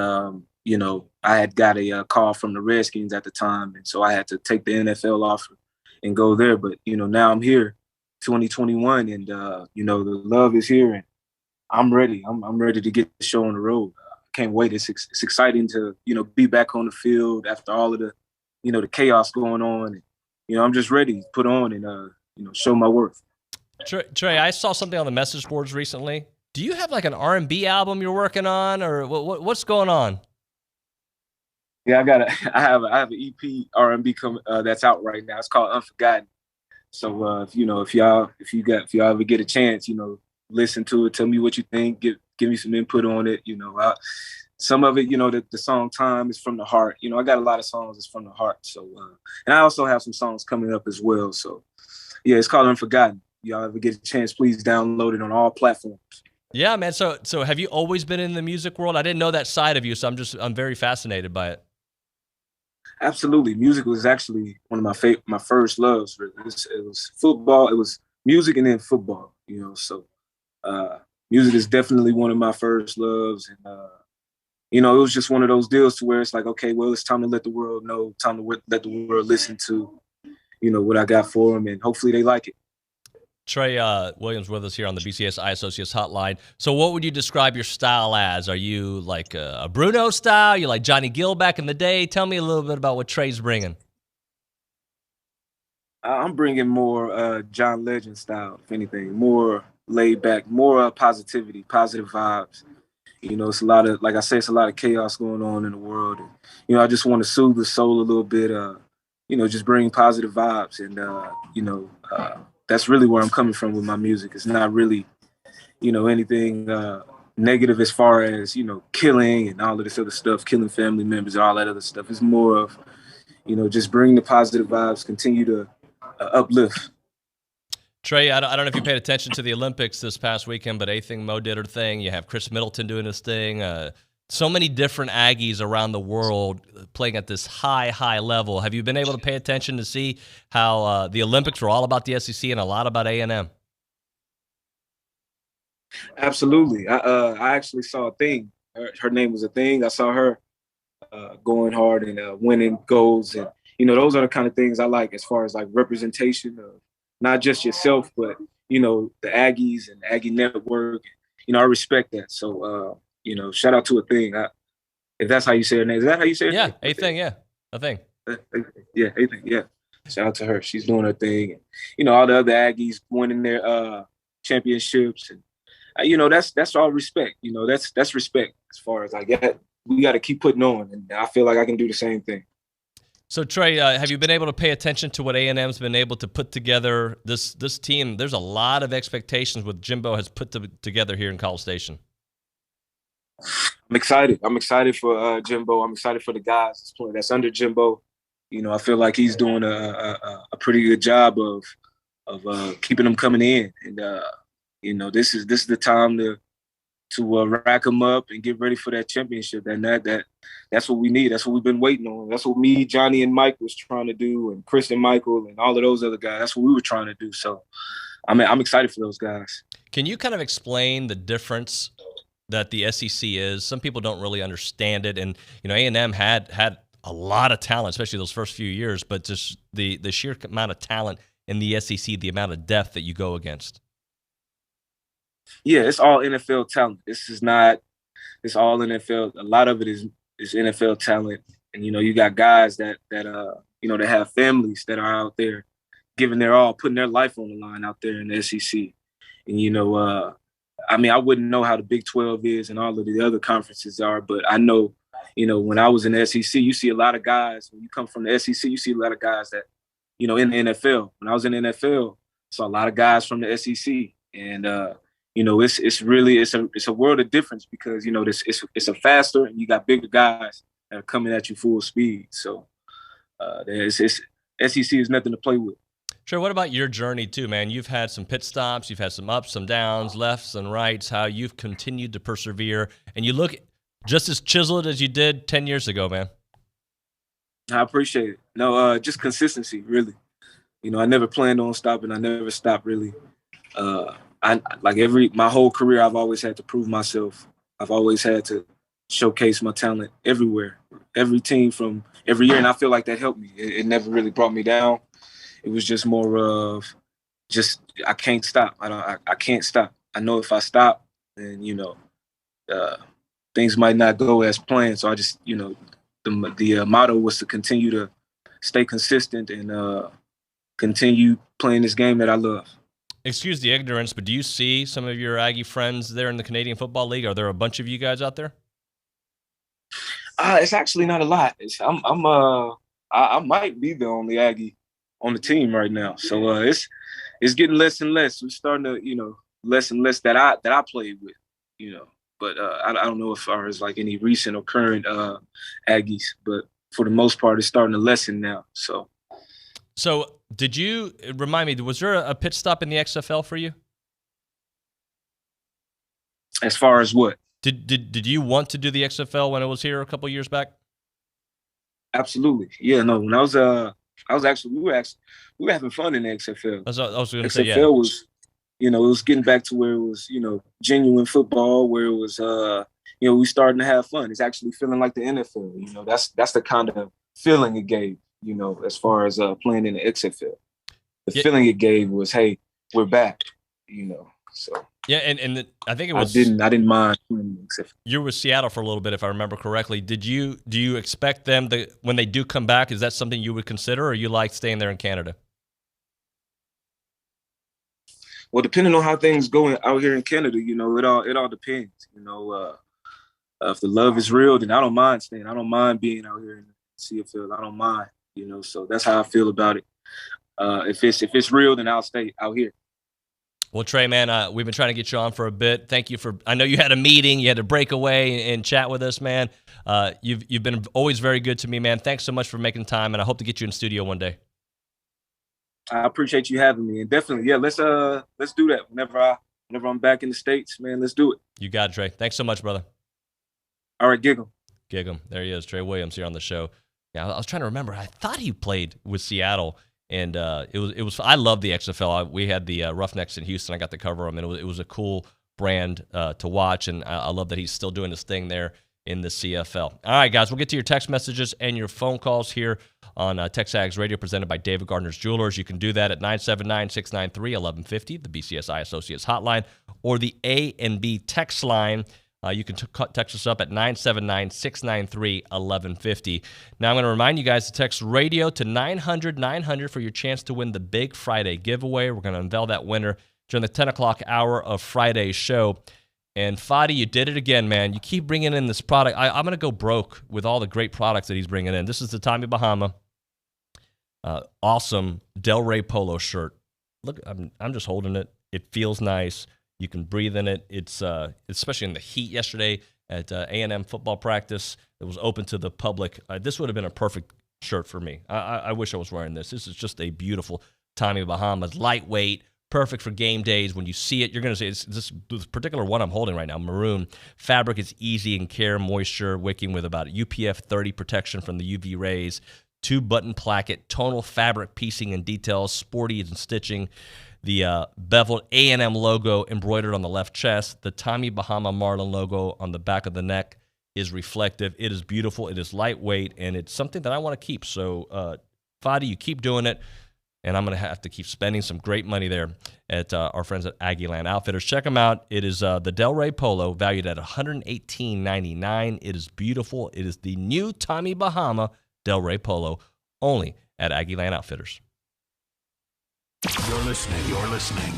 I had got a call from the Redskins at the time, and so I had to take the NFL offer and go there. But, now I'm here, 2021, and, the love is here, and I'm ready. I'm ready to get the show on the road. Can't wait. It's exciting to, be back on the field after all of the, the chaos going on. And, I'm just ready to put on and, show my worth. Trey, I saw something on the message boards recently. Do you have like an R&B album you're working on, or what's going on? Yeah, I have an EP R&B that's out right now. It's called Unforgotten. So if y'all ever get a chance, listen to it, tell me what you think, give me some input on it. Some of it, the song Time is from the heart. I got a lot of songs that's from the heart. So and I also have some songs coming up as well. So yeah, it's called Unforgotten. Y'all ever get a chance, please download it on all platforms. Yeah, man. So have you always been in the music world? I didn't know that side of you, so I'm very fascinated by it. Absolutely. Music was actually one of my first loves. It was football. It was music and then football, so music is definitely one of my first loves. And, it was just one of those deals to where it's like, okay, well, it's time to let the world know, time to let the world listen to, what I got for them, and hopefully they like it. Trey Williams with us here on the BCS Eye Associates hotline. So what would you describe your style as? Are you like a Bruno style? You like Johnny Gill back in the day? Tell me a little bit about what Trey's bringing. I'm bringing more John Legend style, if anything, more laid back, more positivity, positive vibes. It's a lot of, like I say, it's a lot of chaos going on in the world. And, I just want to soothe the soul a little bit, just bring positive vibes. And, that's really where I'm coming from with my music. It's not really, anything negative as far as, killing and all of this other stuff, killing family members and all that other stuff. It's more of, just bring the positive vibes, continue to uplift. Trey, I don't know if you paid attention to the Olympics this past weekend, but A-Thing Mo did her thing. You have Chris Middleton doing his thing. so many different Aggies around the world playing at this high level. Have you been able to pay attention to see how the Olympics were all about the SEC and a lot about A&M? Absolutely. I actually saw a thing. Her name was a thing. I saw her going hard and winning golds. And, those are the kind of things I like as far as like representation of not just yourself, but, the Aggies and Aggie Network. I respect that. So, shout out to a thing. If that's how you say her name. Is that how you say her name? Yeah, a thing, yeah. A thing. Yeah, a thing, yeah. Shout out to her. She's doing her thing. And, all the other Aggies winning their championships. And, that's all respect. That's respect as far as we got to keep putting on. And I feel like I can do the same thing. So, Trey, have you been able to pay attention to what A&M's been able to put together this team? There's a lot of expectations what Jimbo has put together here in College Station. I'm excited. I'm excited for Jimbo. I'm excited for the guys that's under Jimbo. I feel like he's doing a pretty good job of keeping them coming in. And this is the time to rack them up and get ready for that championship. And that's what we need. That's what we've been waiting on. That's what me, Johnny, and Mike was trying to do, and Chris and Michael and all of those other guys. That's what we were trying to do. So I'm excited for those guys. Can you kind of explain the difference that the SEC is? Some people don't really understand it. And, A&M had a lot of talent, especially those first few years, but just the sheer amount of talent in the SEC, the amount of depth that you go against. Yeah, it's all NFL talent. It's all NFL. A lot of it is NFL talent. And, you got guys that have families that are out there giving their all, putting their life on the line out there in the SEC. And, I wouldn't know how the Big 12 is and all of the other conferences are, but I know, when I was in the SEC, you see a lot of guys. When you come from the SEC, you see a lot of guys that, in the NFL. When I was in the NFL, I saw a lot of guys from the SEC. And, it's a world of difference because, it's a faster and you got bigger guys that are coming at you full speed. So SEC is nothing to play with. Sure. What about your journey too, man? You've had some pit stops, you've had some ups, some downs, lefts and rights, how you've continued to persevere, and you look just as chiseled as you did 10 years ago, man. I appreciate it. No, just consistency, really. I never planned on stopping. I never stopped, really. My whole career, I've always had to prove myself. I've always had to showcase my talent everywhere, every team from every year. And I feel like that helped me. It never really brought me down. It was just more of I can't stop. I can't stop. I know if I stop, then, things might not go as planned. So I just, the motto was to continue to stay consistent and continue playing this game that I love. Excuse the ignorance, but do you see some of your Aggie friends there in the Canadian Football League? Are there a bunch of you guys out there? It's actually not a lot. I might be the only Aggie on the team right now. So it's getting less and less. We're starting to, less and less that I played with, But I don't know as far as like any recent or current Aggies, but for the most part, it's starting to lessen now. So did you remind me? Was there a pit stop in the XFL for you? As far as what? Did you want to do the XFL when it was here a couple years back? Absolutely. Yeah. No. When I was we were having fun in the XFL. I was going to XFL say, yeah. was, it was getting back to where it was, genuine football, where it was, we starting to have fun. It's actually feeling like the NFL. That's the kind of feeling it gave. As far as playing in the XFL, the feeling it gave was, hey, we're back. So yeah, and I think it was. I didn't mind playing in the XFL. You were with Seattle for a little bit, if I remember correctly. Do you expect them to, when they do come back? Is that something you would consider, or you like staying there in Canada? Well, depending on how things go out here in Canada, it all depends. If the love is real, then I don't mind staying. I don't mind being out here in the CFL. I don't mind. So that's how I feel about it. If it's real, then I'll stay out here. Well, Trey, man, we've been trying to get you on for a bit. Thank you I know you had a meeting, you had to break away and chat with us, man. You've been always very good to me, man. Thanks so much for making time, and I hope to get you in studio one day. I appreciate you having me, and definitely, yeah, let's do that whenever I'm back in the States, man. Let's do it. You got it, Trey. Thanks so much, brother. All right, gig 'em. Gig 'em. There he is, Trey Williams here on the show. Yeah, I was trying to remember. I thought he played with Seattle, and it was. I love the XFL. We had the Roughnecks in Houston. I got to cover them, and it was a cool brand to watch, and I love that he's still doing his thing there in the CFL. All right, guys, we'll get to your text messages and your phone calls here on TexAgs Radio, presented by David Gardner's Jewelers. You can do that at 979-693-1150, the BCSI Associates hotline, or the A&B text line. You can text us up at 979-693-1150. Now, I'm going to remind you guys to text radio to 900-900 for your chance to win the Big Friday giveaway. We're going to unveil that winner during the 10 o'clock hour of Friday's show. And Fadi, you did it again, man. You keep bringing in this product. I'm going to go broke with all the great products that he's bringing in. This is the Tommy Bahama awesome Del Rey polo shirt. Look, I'm just holding it. It feels nice. You can breathe in it. It's especially in the heat yesterday at A&M football practice. It was open to the public. This would have been a perfect shirt for me. I wish I was wearing this. This is just a beautiful Tommy Bahama. It's lightweight, perfect for game days. When you see it, you're going to say, this particular one I'm holding right now, maroon. Fabric is easy in care, moisture, wicking with about UPF 30 protection from the UV rays. 2-button placket, tonal fabric piecing and details, sporty and stitching. The beveled A&M logo embroidered on the left chest. The Tommy Bahama Marlin logo on the back of the neck is reflective. It is beautiful. It is lightweight, and it's something that I want to keep. So, Fadi, you keep doing it, and I'm going to have to keep spending some great money there at our friends at Aggie Land Outfitters. Check them out. It is the Del Rey Polo, valued at $118.99. It is beautiful. It is the new Tommy Bahama Del Rey Polo, only at Aggie Land Outfitters. You're listening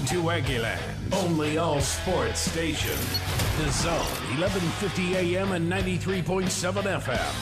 to Aggieland, only all sports station. The Zone, 1150 AM and 93.7 FM.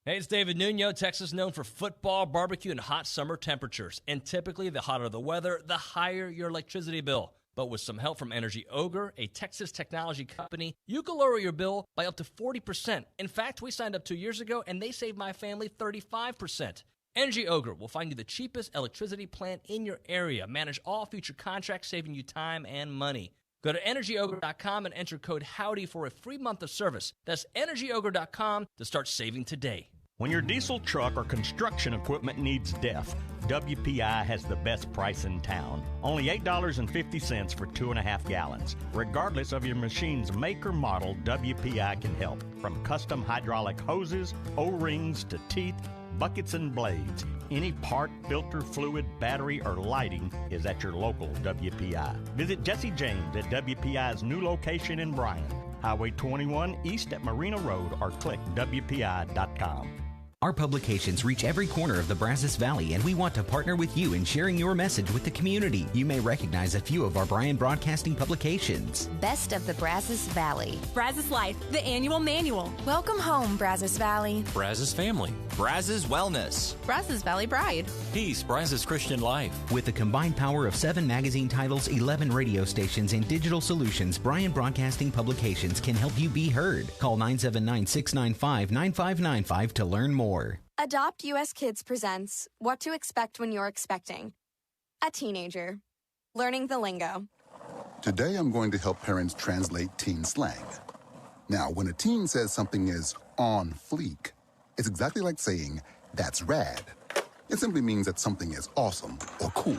Hey, it's David Nuño. Texas known for football, barbecue, and hot summer temperatures. And typically, the hotter the weather, the higher your electricity bill. But with some help from Energy Ogre, a Texas technology company, you can lower your bill by up to 40%. In fact, we signed up 2 years ago, and they saved my family 35%. Energy Ogre will find you the cheapest electricity plan in your area. Manage all future contracts, saving you time and money. Go to EnergyOgre.com and enter code HOWDY for a free month of service. That's EnergyOgre.com to start saving today. When your diesel truck or construction equipment needs DEF, WPI has the best price in town. Only $8.50 for 2.5 gallons. Regardless of your machine's make or model, WPI can help. From custom hydraulic hoses, O-rings to teeth, buckets and blades. Any part, filter, fluid, battery, or lighting is at your local WPI. Visit Jesse James at WPI's new location in Bryan, Highway 21 east at Marina Road, or click WPI.com. Our publications reach every corner of the Brazos Valley, and we want to partner with you in sharing your message with the community. You may recognize a few of our Bryan Broadcasting publications. Best of the Brazos Valley. Brazos Life, the annual manual. Welcome home, Brazos Valley. Brazos Family. Brazos Wellness. Brazos Valley Bride. Peace, Brazos Christian Life. With the combined power of 7 magazine titles, 11 radio stations, and digital solutions, Bryan Broadcasting Publications can help you be heard. Call 979-695-9595 to learn more. Adopt US Kids presents What to Expect When You're Expecting. A teenager. Learning the lingo. Today I'm going to help parents translate teen slang. Now, when a teen says something is on fleek, it's exactly like saying, that's rad. It simply means that something is awesome or cool.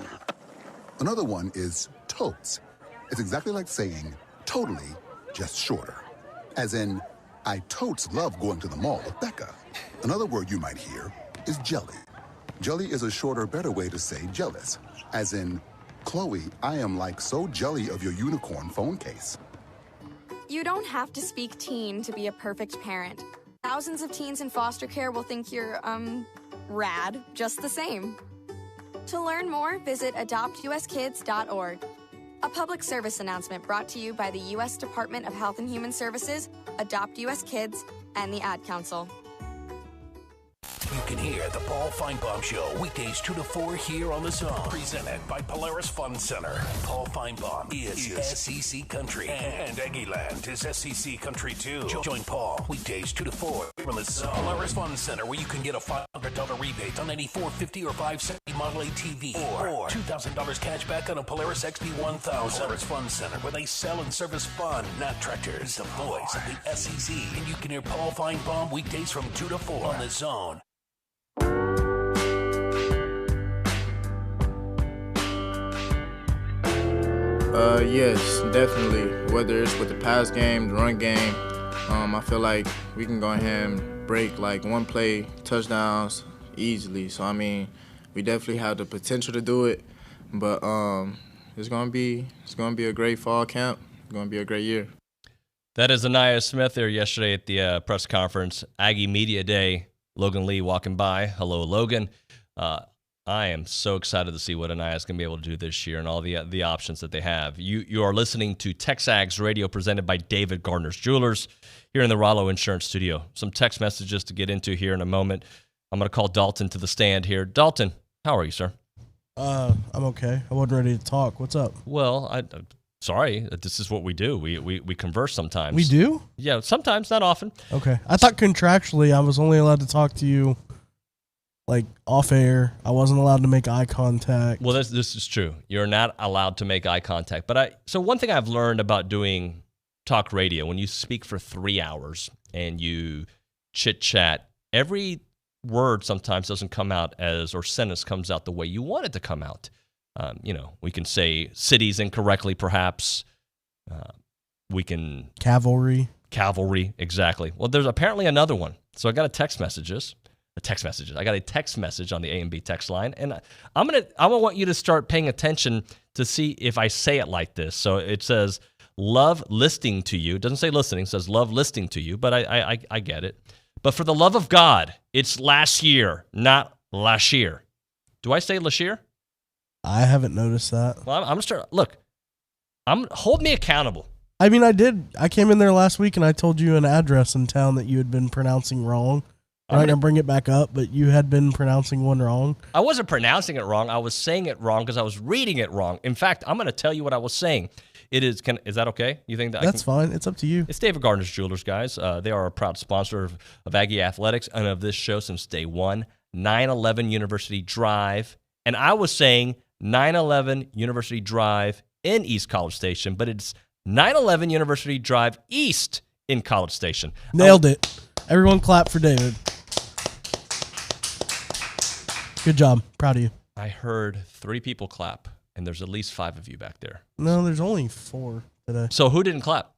Another one is totes. It's exactly like saying, totally, just shorter. As in, I totes love going to the mall with Becca. Another word you might hear is jelly. Jelly is a shorter, better way to say jealous. As in, Chloe, I am like so jelly of your unicorn phone case. You don't have to speak teen to be a perfect parent. Thousands of teens in foster care will think you're, rad, just the same. To learn more, visit adoptuskids.org. A public service announcement brought to you by the U.S. Department of Health and Human Services, Adopt U.S. Kids, and the Ad Council. You can hear the Paul Feinbaum Show weekdays 2 to 4 here on The Zone. Presented by Polaris Fun Center. Paul Feinbaum is SEC Country. And Aggie Land is SEC Country too. Join Paul weekdays 2 to 4 from The Zone. Polaris Fun Center, where you can get a $500 rebate on any 450 or 570 Model A TV. Or $2,000 cash back on a Polaris XP1000. Polaris Fun Center, where they sell and service fun, not tractors. The voice of the SEC. And you can hear Paul Feinbaum weekdays from 2 to 4 on The Zone. Yes, definitely. Whether it's with the pass game, the run game, I feel like we can go ahead and break like one play touchdowns easily. So I mean, we definitely have the potential to do it. But it's gonna be a great fall camp. It's gonna be a great year. That is Aniyah Smith there yesterday at the press conference, Aggie Media Day. Logan Lee walking by. Hello, Logan. I am so excited to see what Aniyah is going to be able to do this year and all the options that they have. You are listening to TexAgs Radio presented by David Gardner's Jewelers here in the Rollo Insurance Studio. Some text messages to get into here in a moment. I'm going to call Dalton to the stand here. Dalton, how are you, sir? I'm okay. I wasn't ready to talk. What's up? Well, sorry. This is what we do. We converse sometimes. We do? Yeah, sometimes, not often. Okay. I thought contractually I was only allowed to talk to you like off air. I wasn't allowed to make eye contact. Well, this is true. You're not allowed to make eye contact. So one thing I've learned about doing talk radio, when you speak for 3 hours and you chit chat, every word sometimes doesn't come out or sentence comes out the way you want it to come out. We can say cities incorrectly, perhaps. We can cavalry, exactly. Well, there's apparently another one. So I got a text message on the A&B text line, and I want you to start paying attention to see if I say it like this. So it says, "Love listening to you." It doesn't say listening. It says, "Love listening to you," but I get it. But for the love of God, it's last year, not last year. Do I say last year? I haven't noticed that. Well, I'm gonna start. Look, hold me accountable. I mean, I did. I came in there last week and I told you an address in town that you had been pronouncing wrong. I'm not going to bring it back up, but you had been pronouncing one wrong. I wasn't pronouncing it wrong. I was saying it wrong because I was reading it wrong. In fact, I'm going to tell you what I was saying. Is that okay? You think that's fine? It's up to you. It's David Gardner's Jewelers, guys. They are a proud sponsor of Aggie Athletics and of this show since day one. 911 University Drive. And I was saying 911 University Drive in East College Station, but it's 911 University Drive East in College Station. Nailed it. Everyone clap for David. Good job. Proud of you. I heard 3 people clap, and there's at least 5 of you back there. No, there's only 4 today. So who didn't clap?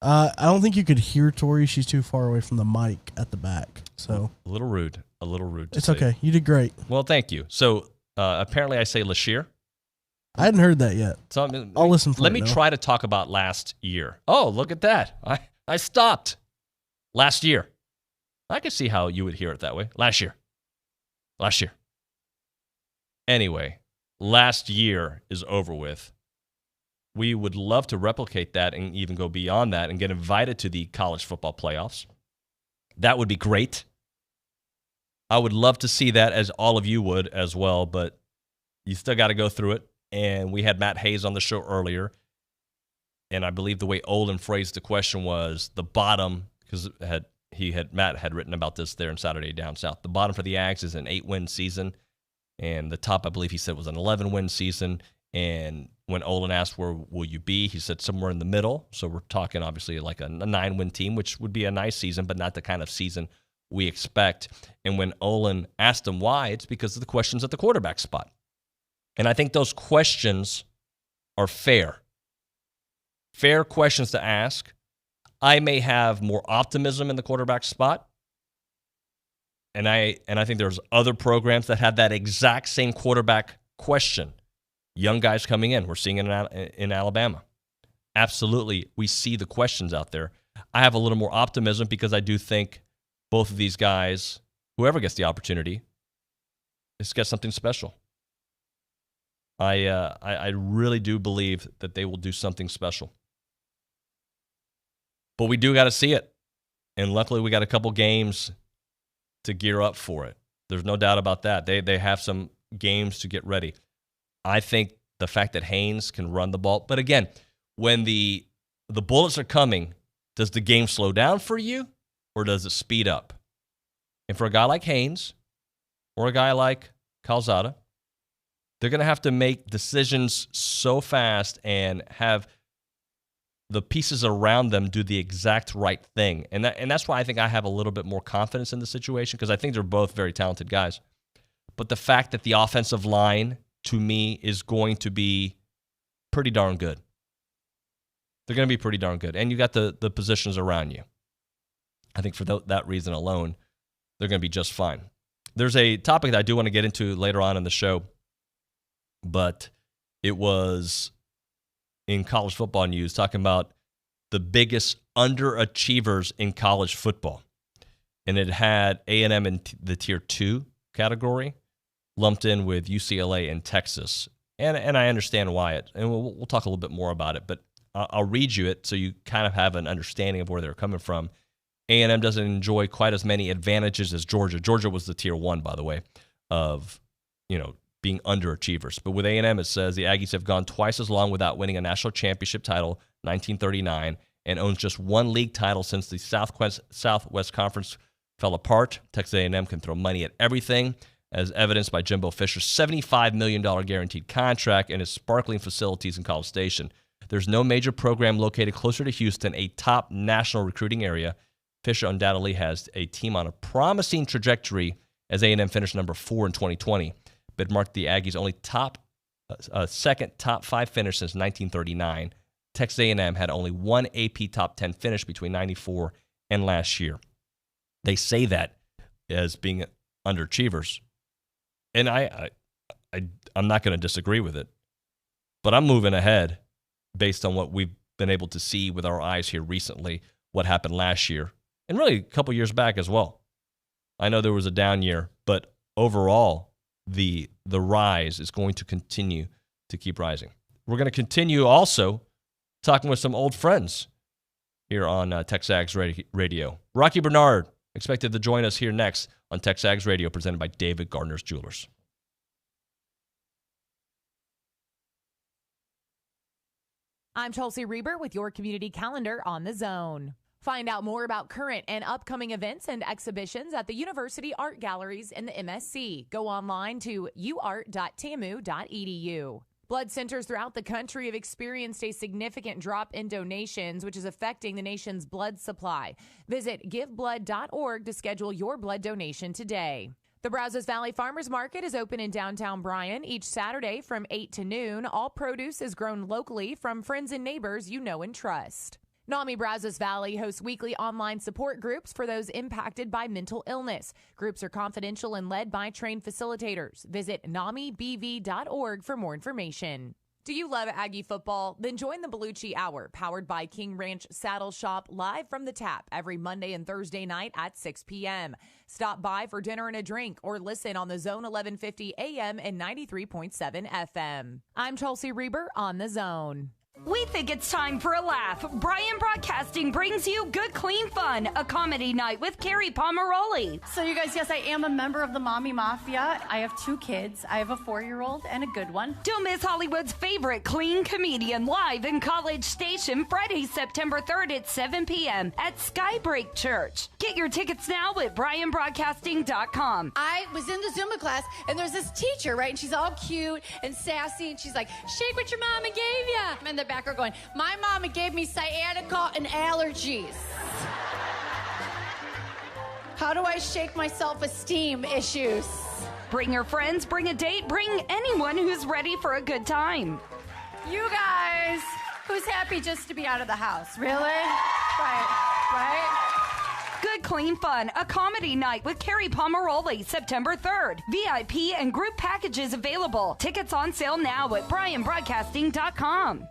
I don't think you could hear Tori. She's too far away from the mic at the back. So a little rude. It's okay. You did great. Well, thank you. So apparently I say Lashir. I hadn't heard that yet. So I'll listen for it. Let me try to talk about last year. Oh, look at that. I stopped. Last year. I could see how you would hear it that way. Last year. Anyway, last year is over with. We would love to replicate that and even go beyond that and get invited to the college football playoffs. That would be great. I would love to see that, as all of you would as well, but you still got to go through it. And we had Matt Hayes on the show earlier, and I believe the way Olin phrased the question was the bottom, because Matt had written about this there in Saturday Down South. The bottom for the Aggies is an 8-win season, and the top, I believe he said, was an 11-win season. And when Olin asked where will you be, he said somewhere in the middle. So we're talking obviously like a 9-win team, which would be a nice season, but not the kind of season we expect. And when Olin asked him why, it's because of the questions at the quarterback spot. And I think those questions are fair. Fair questions to ask. I may have more optimism in the quarterback spot. And I think there's other programs that have that exact same quarterback question. Young guys coming in. We're seeing it in Alabama. Absolutely, we see the questions out there. I have a little more optimism because I do think both of these guys, whoever gets the opportunity, has got something special. I really do believe that they will do something special. But we do got to see it. And luckily we got a couple games to gear up for it. There's no doubt about that. They have some games to get ready. I think the fact that Haynes can run the ball, but again, when the bullets are coming, does the game slow down for you or does it speed up? And for a guy like Haynes or a guy like Calzada, they're going to have to make decisions so fast and have the pieces around them do the exact right thing. And that's why I think I have a little bit more confidence in the situation, because I think they're both very talented guys. But the fact that the offensive line, to me, is going to be pretty darn good. They're going to be pretty darn good. And you got the positions around you. I think for that reason alone, they're going to be just fine. There's a topic that I do want to get into later on in the show, but it was in college football news talking about the biggest underachievers in college football. And it had A&M in the Tier 2 category, lumped in with UCLA and Texas. And I understand why and we'll talk a little bit more about it, but I'll read you it so you kind of have an understanding of where they're coming from. A&M doesn't enjoy quite as many advantages as Georgia. Georgia was the Tier 1, by the way, of, being underachievers. But with A&M, it says the Aggies have gone twice as long without winning a national championship title, 1939, and owns just one league title since the Southwest Conference fell apart. Texas A&M can throw money at everything, as evidenced by Jimbo Fisher's $75 million guaranteed contract and his sparkling facilities in College Station. There's no major program located closer to Houston, a top national recruiting area. Fisher undoubtedly has a team on a promising trajectory as A&M finished number 4 in 2020, but marked the Aggies' only second top 5 finish since 1939. Texas A&M had only one AP top 10 finish between 94 and last year. They say that as being underachievers, and I'm not going to disagree with it, but I'm moving ahead based on what we've been able to see with our eyes here recently, what happened last year, and really a couple years back as well. I know there was a down year, but overall, the rise is going to continue to keep rising. We're going to continue also talking with some old friends here on TexAgs Radio. Rocky Bernard expected to join us here next on TexAgs Radio, presented by David Gardner's Jewelers. I'm Chelsea Reber with your community calendar on The Zone. Find out more about current and upcoming events and exhibitions at the University Art Galleries in the MSC. Go online to uart.tamu.edu. Blood centers throughout the country have experienced a significant drop in donations, which is affecting the nation's blood supply. Visit giveblood.org to schedule your blood donation today. The Brazos Valley Farmers Market is open in downtown Bryan each Saturday from 8 to noon. All produce is grown locally from friends and neighbors you know and trust. NAMI Brazos Valley hosts weekly online support groups for those impacted by mental illness. Groups are confidential and led by trained facilitators. Visit NAMIBV.org for more information. Do you love Aggie football? Then join the Bellucci Hour, powered by King Ranch Saddle Shop, live from the tap every Monday and Thursday night at 6 p.m. Stop by for dinner and a drink or listen on the Zone 1150 AM and 93.7 FM. I'm Chelsea Reber on The Zone. We think it's time for a laugh. Bryan Broadcasting brings you Good Clean Fun, a comedy night with Carrie Pomeroli. So you guys, yes, I am a member of the Mommy Mafia. I have 2 kids. I have a 4-year-old and a good one. Don't miss Hollywood's favorite clean comedian live in College Station Friday, September 3rd at 7 p.m. at Skybreak Church. Get your tickets now at BryanBroadcasting.com. I was in the Zumba class, and there's this teacher, right? And she's all cute and sassy, and she's like, shake what your mama gave you. And the back are going, my mama gave me sciatica and allergies. How do I shake my self-esteem issues? Bring your friends, bring a date, bring anyone who's ready for a good time. You guys, who's happy just to be out of the house? Really? Right? Good Clean Fun, a comedy night with Carrie Pomeroli, September 3rd. VIP and group packages available. Tickets on sale now at BryanBroadcasting.com.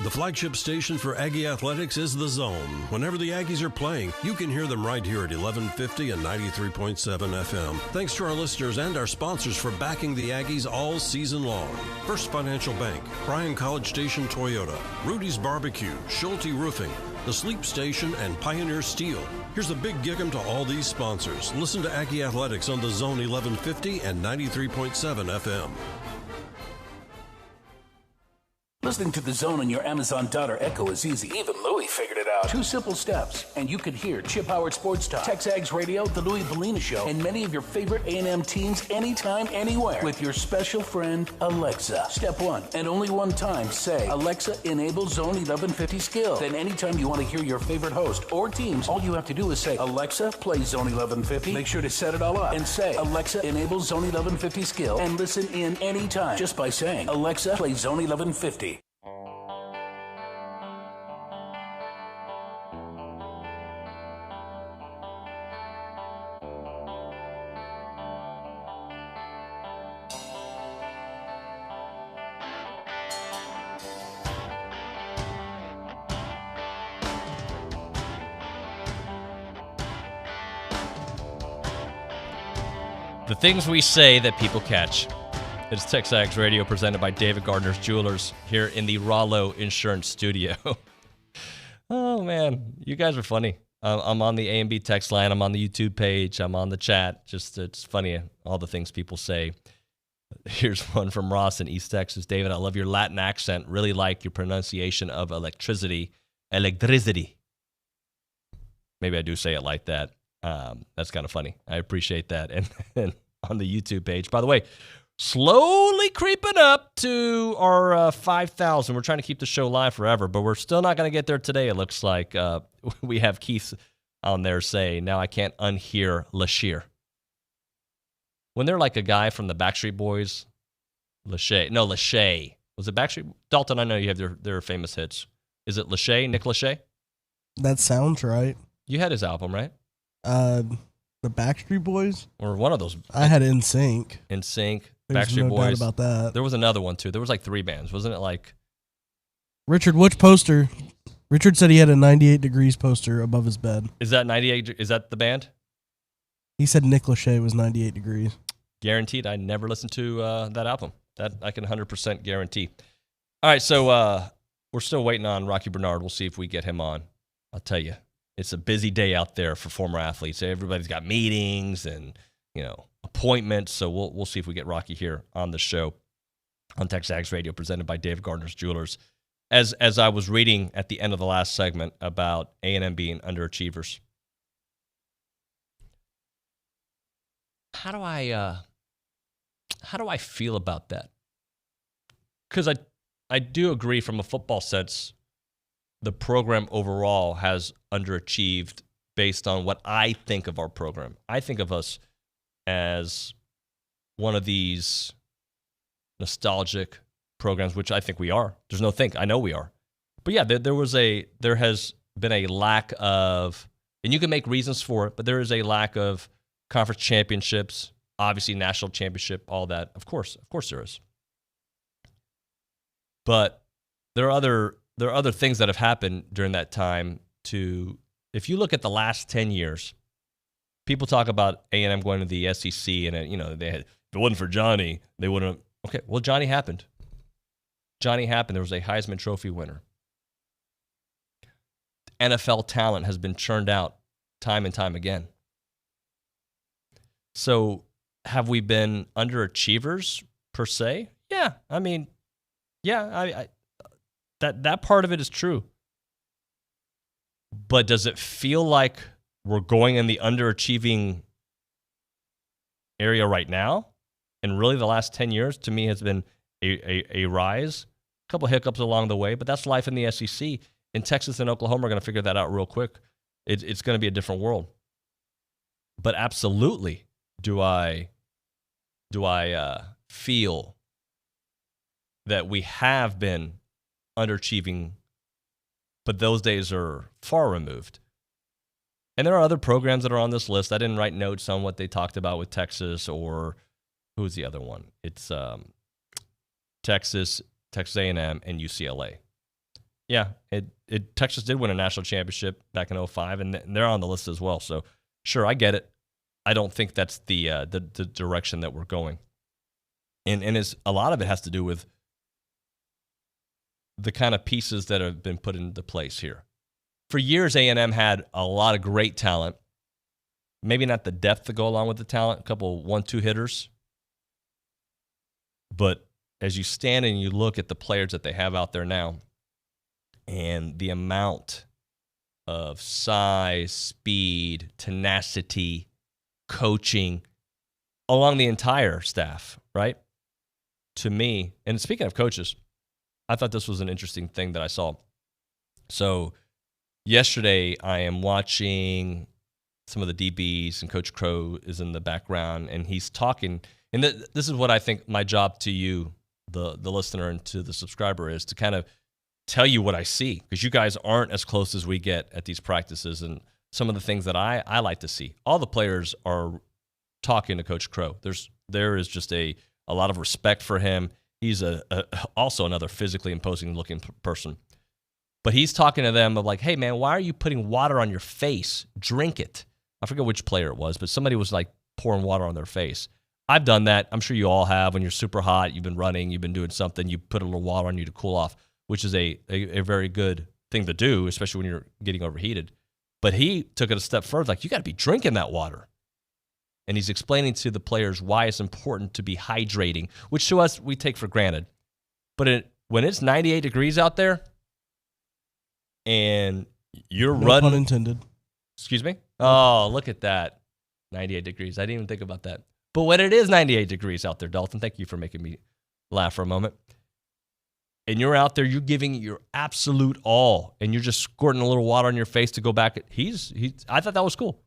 The flagship station for Aggie Athletics is The Zone. Whenever the Aggies are playing, you can hear them right here at 1150 and 93.7 FM. Thanks to our listeners and our sponsors for backing the Aggies all season long. First Financial Bank, Bryan College Station Toyota, Rudy's Barbecue, Schulte Roofing, The Sleep Station, and Pioneer Steel. Here's a big gig 'em to all these sponsors. Listen to Aggie Athletics on The Zone 1150 and 93.7 FM. Listening to The Zone on your Amazon Dot or Echo is easy. Even Louie figured it out. 2 simple steps, and you can hear Chip Howard Sports Talk, TexAgs Radio, The Louie Bellina Show, and many of your favorite A&M teams anytime, anywhere with your special friend, Alexa. Step 1, and only one time, say, Alexa, enable Zone 1150 skill. Then anytime you want to hear your favorite host or teams, all you have to do is say, Alexa, play Zone 1150. Make sure to set it all up and say, Alexa, enable Zone 1150 skill, and listen in anytime just by saying, Alexa, play Zone 1150. The things we say that people catch. It's TexAgs Radio presented by David Gardner's Jewelers here in the Rollo Insurance Studio. Oh, man. You guys are funny. I'm on the A&B text line. I'm on the YouTube page. I'm on the chat. Just, it's funny, all the things people say. Here's one from Ross in East Texas. David, I love your Latin accent. Really like your pronunciation of electricity. Electricity. Maybe I do say it like that. That's kind of funny. I appreciate that. And on the YouTube page, by the way, slowly creeping up to our 5,000. We're trying to keep the show live forever, but we're still not going to get there today. It looks like we have Keith on there saying, now I can't unhear Lashir. When they're like a guy from the Backstreet Boys, Lachey. Was it Backstreet? Dalton, I know you have their famous hits. Is it Lachey, Nick Lachey? That sounds right. You had his album, right? The Backstreet Boys? Or one of those. I had NSYNC. NSYNC, There's Backstreet no Boys. doubt about that. There was another one, too. There was like 3 bands. Wasn't it like... Richard, which poster? Richard said he had a 98 Degrees poster above his bed. Is that 98? Is that the band? He said Nick Lachey was 98 Degrees. Guaranteed. I never listened to that album. That I can 100% guarantee. All right, so we're still waiting on Rocky Bernard. We'll see if we get him on. I'll tell you. It's a busy day out there for former athletes. Everybody's got meetings and, appointments. So we'll see if we get Rocky here on the show on TexAgs Radio presented by David Gardner's Jewelers. As I was reading at the end of the last segment about A&M being underachievers, how do I feel about that? Because I do agree from a football sense, the program overall has underachieved based on what I think of our program. I think of us as one of these nostalgic programs, which I think we are. There's no think. I know we are. But yeah, there has been a lack of, and you can make reasons for it, but there is a lack of conference championships, obviously national championship, all that. Of course there is. But there are other things that have happened during that time if you look at the last 10 years, people talk about A&M going to the SEC and, if it wasn't for Johnny, they wouldn't have. Okay, well, Johnny happened. There was a Heisman Trophy winner. NFL talent has been churned out time and time again. So have we been underachievers per se? Yeah, I mean, yeah, that part of it is true. But does it feel like we're going in the underachieving area right now? And really the last 10 years to me has been a rise. A couple hiccups along the way, but that's life in the SEC. In Texas and Oklahoma are going to figure that out real quick. It's going to be a different world. But absolutely do I feel that we have been underachieving, but those days are far removed. And there are other programs that are on this list. I didn't write notes on what they talked about with Texas or who's the other one? It's Texas A&M, and UCLA. Yeah, Texas did win a national championship back in 2005, and they're on the list as well. So, sure, I get it. I don't think that's the direction that we're going. And a lot of it has to do with the kind of pieces that have been put into place here. For years, A&M had a lot of great talent. Maybe not the depth to go along with the talent, a couple 1-2 hitters. But as you stand and you look at the players that they have out there now, and the amount of size, speed, tenacity, coaching along the entire staff, right? To me, and speaking of coaches, I thought this was an interesting thing that I saw. So yesterday I am watching some of the DBs, and Coach Crow is in the background, and he's talking. And this is what I think my job to you, the listener, and to the subscriber is to kind of tell you what I see, because you guys aren't as close as we get at these practices and some of the things that I like to see. All the players are talking to Coach Crow. There is just a lot of respect for him. He's also another physically imposing looking person. But he's talking to them of like, hey, man, why are you putting water on your face? Drink it. I forget which player it was, but somebody was like pouring water on their face. I've done that. I'm sure you all have. When you're super hot, you've been running, you've been doing something, you put a little water on you to cool off, which is a very good thing to do, especially when you're getting overheated. But he took it a step further, like, you got to be drinking that water. And he's explaining to the players why it's important to be hydrating, which to us, we take for granted. But when it's 98 degrees out there and you're running. No pun intended. Excuse me? Oh, look at that. 98 degrees. I didn't even think about that. But when it is 98 degrees out there, Dalton, thank you for making me laugh for a moment. And you're out there, you're giving your absolute all, and you're just squirting a little water on your face to go back. I thought that was cool.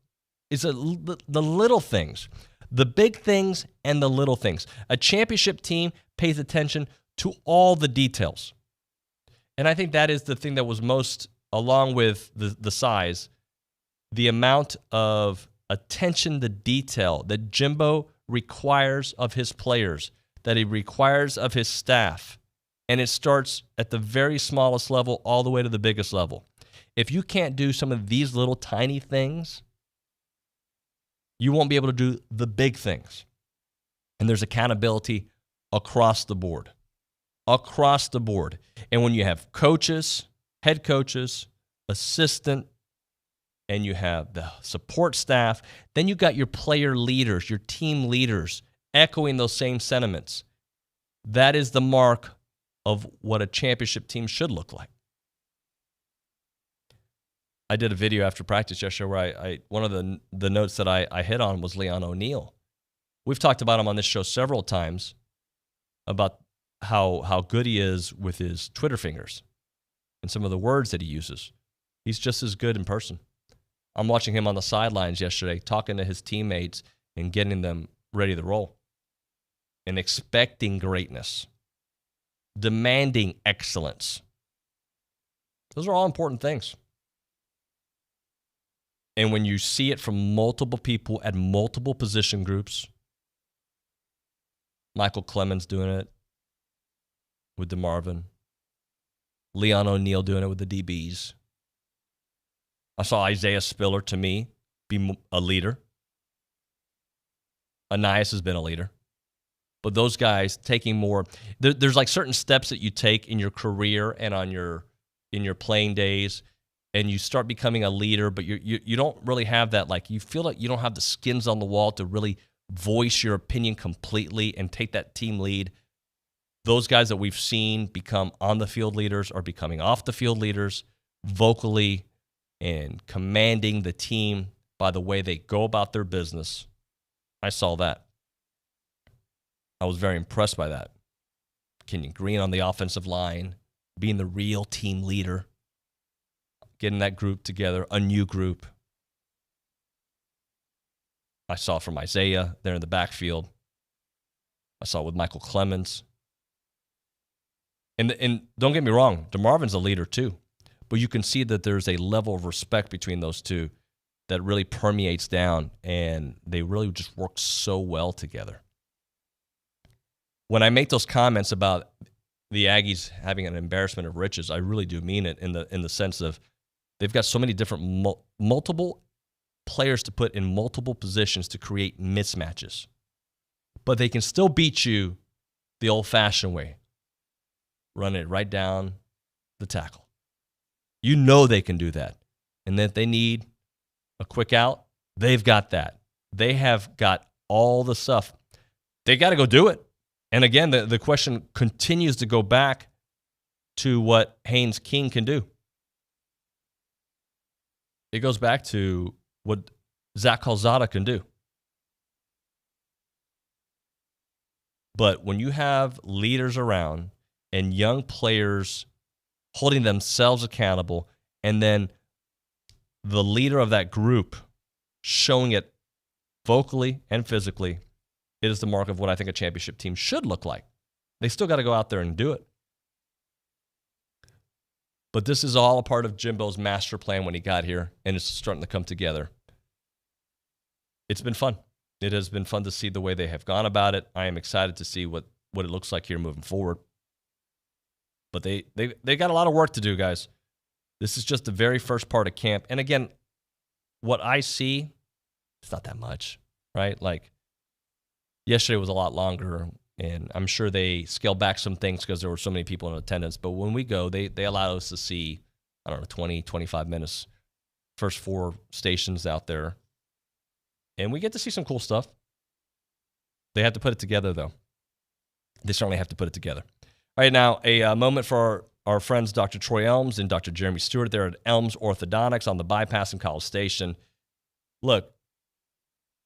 It's the little things, the big things and the little things. A championship team pays attention to all the details. And I think that is the thing that was most, along with the size, the amount of attention to detail that Jimbo requires of his players, that he requires of his staff. And it starts at the very smallest level all the way to the biggest level. If you can't do some of these little tiny things, you won't be able to do the big things. And there's accountability across the board. Across the board. And when you have coaches, head coaches, assistant, and you have the support staff, then you got your player leaders, your team leaders, echoing those same sentiments. That is the mark of what a championship team should look like. I did a video after practice yesterday where I one of the notes that I hit on was Leon O'Neal. We've talked about him on this show several times about how good he is with his Twitter fingers and some of the words that he uses. He's just as good in person. I'm watching him on the sidelines yesterday, talking to his teammates and getting them ready to roll and expecting greatness, demanding excellence. Those are all important things. And when you see it from multiple people at multiple position groups, Michael Clemens doing it with DeMarvin, Leon O'Neal doing it with the DBs. I saw Isaiah Spiller, to me, be a leader. Anias has been a leader. But those guys taking more, there's like certain steps that you take in your career and in your playing days, and you start becoming a leader, but you don't really have that, like, you feel like you don't have the skins on the wall to really voice your opinion completely and take that team lead. Those guys that we've seen become on-the-field leaders are becoming off-the-field leaders, vocally and commanding the team by the way they go about their business. I saw that. I was very impressed by that. Kenyon Green on the offensive line, being the real team leader, getting that group together, a new group. I saw from Isaiah there in the backfield. I saw it with Michael Clemens. And don't get me wrong, DeMarvin's a leader too. But you can see that there's a level of respect between those two that really permeates down, and they really just work so well together. When I make those comments about the Aggies having an embarrassment of riches. I really do mean it in the sense of they've got so many different multiple players to put in multiple positions to create mismatches. But they can still beat you the old-fashioned way, running it right down the tackle. You know they can do that. And that they need a quick out, they've got that. They have got all the stuff. They got to go do it. And again, the question continues to go back to what Haynes King can do. It goes back to what Zach Calzada can do. But when you have leaders around and young players holding themselves accountable, and then the leader of that group showing it vocally and physically, it is the mark of what I think a championship team should look like. They still got to go out there and do it. But this is all a part of Jimbo's master plan when he got here, and it's starting to come together. It's been fun. It has been fun to see the way they have gone about it. I am excited to see what it looks like here moving forward. But they got a lot of work to do, guys. This is just the very first part of camp. And again, what I see, it's not that much, right? Like, yesterday was a lot longer, and I'm sure they scaled back some things because there were so many people in attendance. But when we go, they allow us to see, 20, 25 minutes, first 4 stations out there. And we get to see some cool stuff. They have to put it together, though. They certainly have to put it together. All right, now, a moment for our friends Dr. Troy Elms and Dr. Jeremy Stewart there at Elms Orthodontics on the bypass in College Station. Look,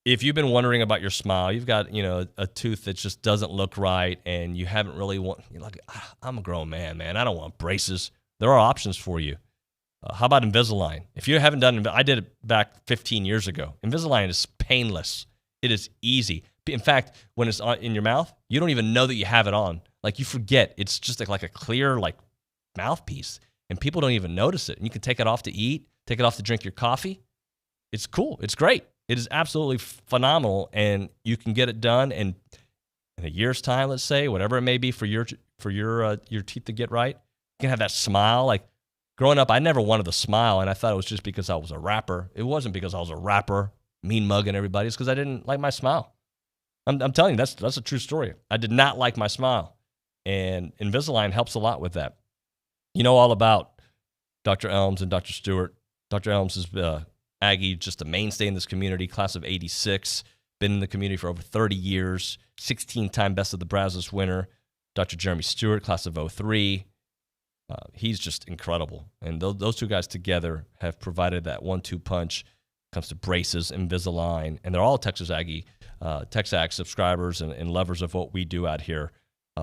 if you've been wondering about your smile, you've got, a tooth that just doesn't look right, and you haven't really you're like, I'm a grown man. I don't want braces. There are options for you. How about Invisalign? If you haven't done it, I did it back 15 years ago. Invisalign is painless. It is easy. In fact, when it's in your mouth, you don't even know that you have it on. Like, you forget. It's just like a clear, mouthpiece, and people don't even notice it. And you can take it off to eat, take it off to drink your coffee. It's cool. It's great. It is absolutely phenomenal, and you can get it done in a year's time, let's say, whatever it may be for your teeth to get right. You can have that smile. Like, growing up, I never wanted to smile, and I thought it was just because I was a rapper. It wasn't because I was a rapper, mean mugging everybody. It's because I didn't like my smile. I'm telling you, that's a true story. I did not like my smile, and Invisalign helps a lot with that. You know all about Dr. Elms and Dr. Stewart. Dr. Elms is Aggie, just a mainstay in this community, class of 86, been in the community for over 30 years, 16-time Best of the Brazos winner. Dr. Jeremy Stewart, class of 03. He's just incredible. And those two guys together have provided that 1-2 punch when it comes to braces, Invisalign, and they're all Texas Aggie, TexAgs subscribers and lovers of what we do out here.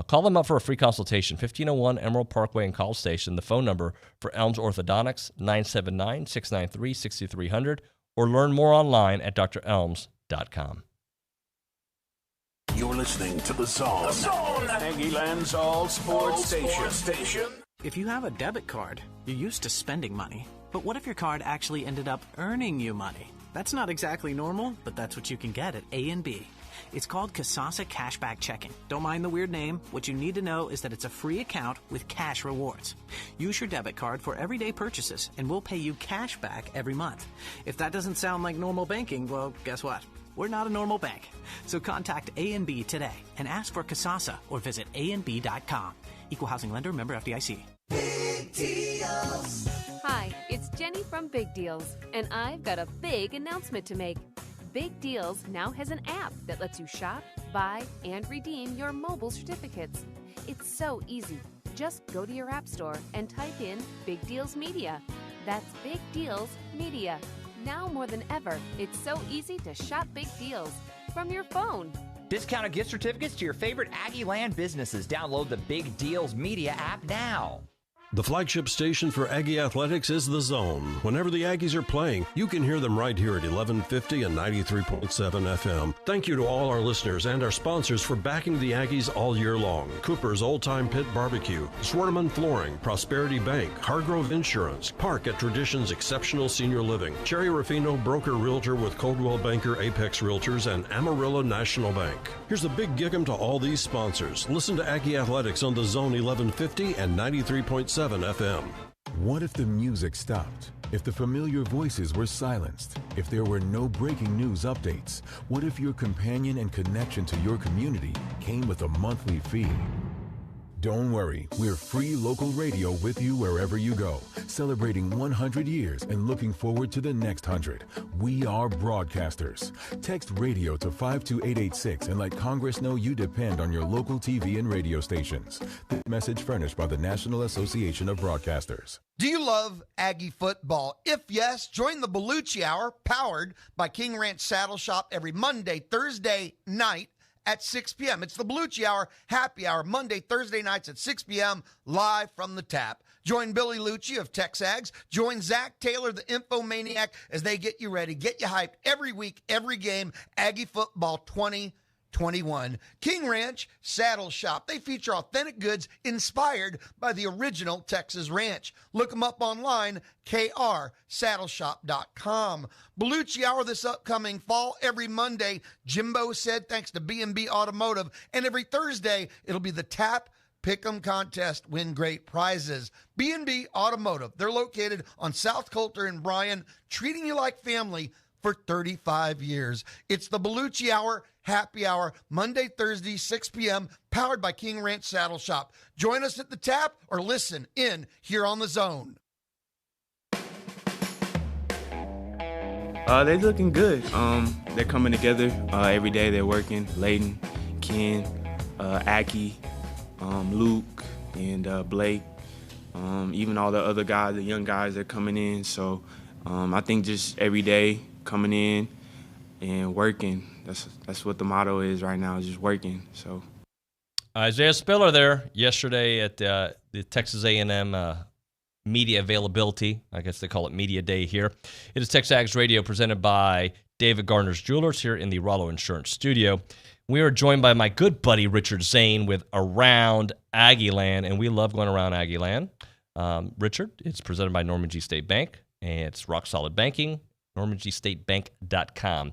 Call them up for a free consultation, 1501 Emerald Parkway in College Station. The phone number for Elms Orthodontics, 979-693-6300, or learn more online at drelms.com. You're listening to The Zone. Aggie Land's all sports station. If you have a debit card, you're used to spending money. But what if your card actually ended up earning you money? That's not exactly normal, but that's what you can get at A&B. It's called Kasasa Cashback Checking. Don't mind the weird name. What you need to know is that it's a free account with cash rewards. Use your debit card for everyday purchases, and we'll pay you cash back every month. If that doesn't sound like normal banking, well, guess what? We're not a normal bank. So contact A&B today and ask for Kasasa or visit ANB.com. Equal housing lender, member FDIC. Big Deals. Hi, it's Jenny from Big Deals, and I've got a big announcement to make. Big Deals now has an app that lets you shop, buy, and redeem your mobile certificates. It's so easy. Just go to your app store and type in Big Deals Media. That's Big Deals Media. Now more than ever, it's so easy to shop Big Deals from your phone. Discounted gift certificates to your favorite Aggie Land businesses. Download the Big Deals Media app now. The flagship station for Aggie Athletics is The Zone. Whenever the Aggies are playing, you can hear them right here at 1150 and 93.7 FM. Thank you to all our listeners and our sponsors for backing the Aggies all year long. Cooper's Old Time Pit Barbecue, Swartman Flooring, Prosperity Bank, Hargrove Insurance, Park at Traditions Exceptional Senior Living, Cherry Rufino Broker Realtor with Coldwell Banker Apex Realtors, and Amarillo National Bank. Here's a big gig 'em to all these sponsors. Listen to Aggie Athletics on The Zone 1150 and 93.7 FM. What if the music stopped? If the familiar voices were silenced? If there were no breaking news updates? What if your companion and connection to your community came with a monthly fee? Don't worry, we're free local radio with you wherever you go, celebrating 100 years and looking forward to the next 100. We are broadcasters. Text radio to 52886 and let Congress know you depend on your local TV and radio stations. This message furnished by the National Association of Broadcasters. Do you love Aggie football? If yes, join the Liucci Hour, powered by King Ranch Saddle Shop, every Monday, Thursday night at 6 p.m. It's the Liucci Hour, happy hour, Monday, Thursday nights at 6 p.m., live from the tap. Join Billy Liucci of TexAgs. Join Zach Taylor, the Infomaniac, as they get you ready, get you hyped every week, every game, Aggie football 2021. King Ranch Saddle Shop. They feature authentic goods inspired by the original Texas Ranch. Look them up online, krsaddleshop.com. Liucci Hour this upcoming fall, every Monday, Jimbo said, thanks to B&B Automotive. And every Thursday, it'll be the Tap Pick'em Contest, win great prizes. B&B Automotive. They're located on South Coulter and Bryan, treating you like family for 35 years. It's the Liucci Hour, happy hour, Monday, Thursday, 6 p.m., powered by King Ranch Saddle Shop. Join us at the tap or listen in here on The Zone. They're looking good. They're coming together every day. They're working. Layden, Ken, Aggie, Luke, and Blake. Even all the other guys, the young guys, they're coming in. So I think just every day coming in and working. That's what the motto is right now, is just working. So Isaiah Spiller there yesterday at the Texas A&M media availability. I guess they call it Media Day here. It is TexAgs Radio, presented by David Garner's Jewelers here in the Rollo Insurance Studio. We are joined by my good buddy Richard Zane with Around Aggie Land, and we love going around Aggie Land. Richard, it's presented by Norman G. State Bank, and it's rock solid banking, normangstatebank.com.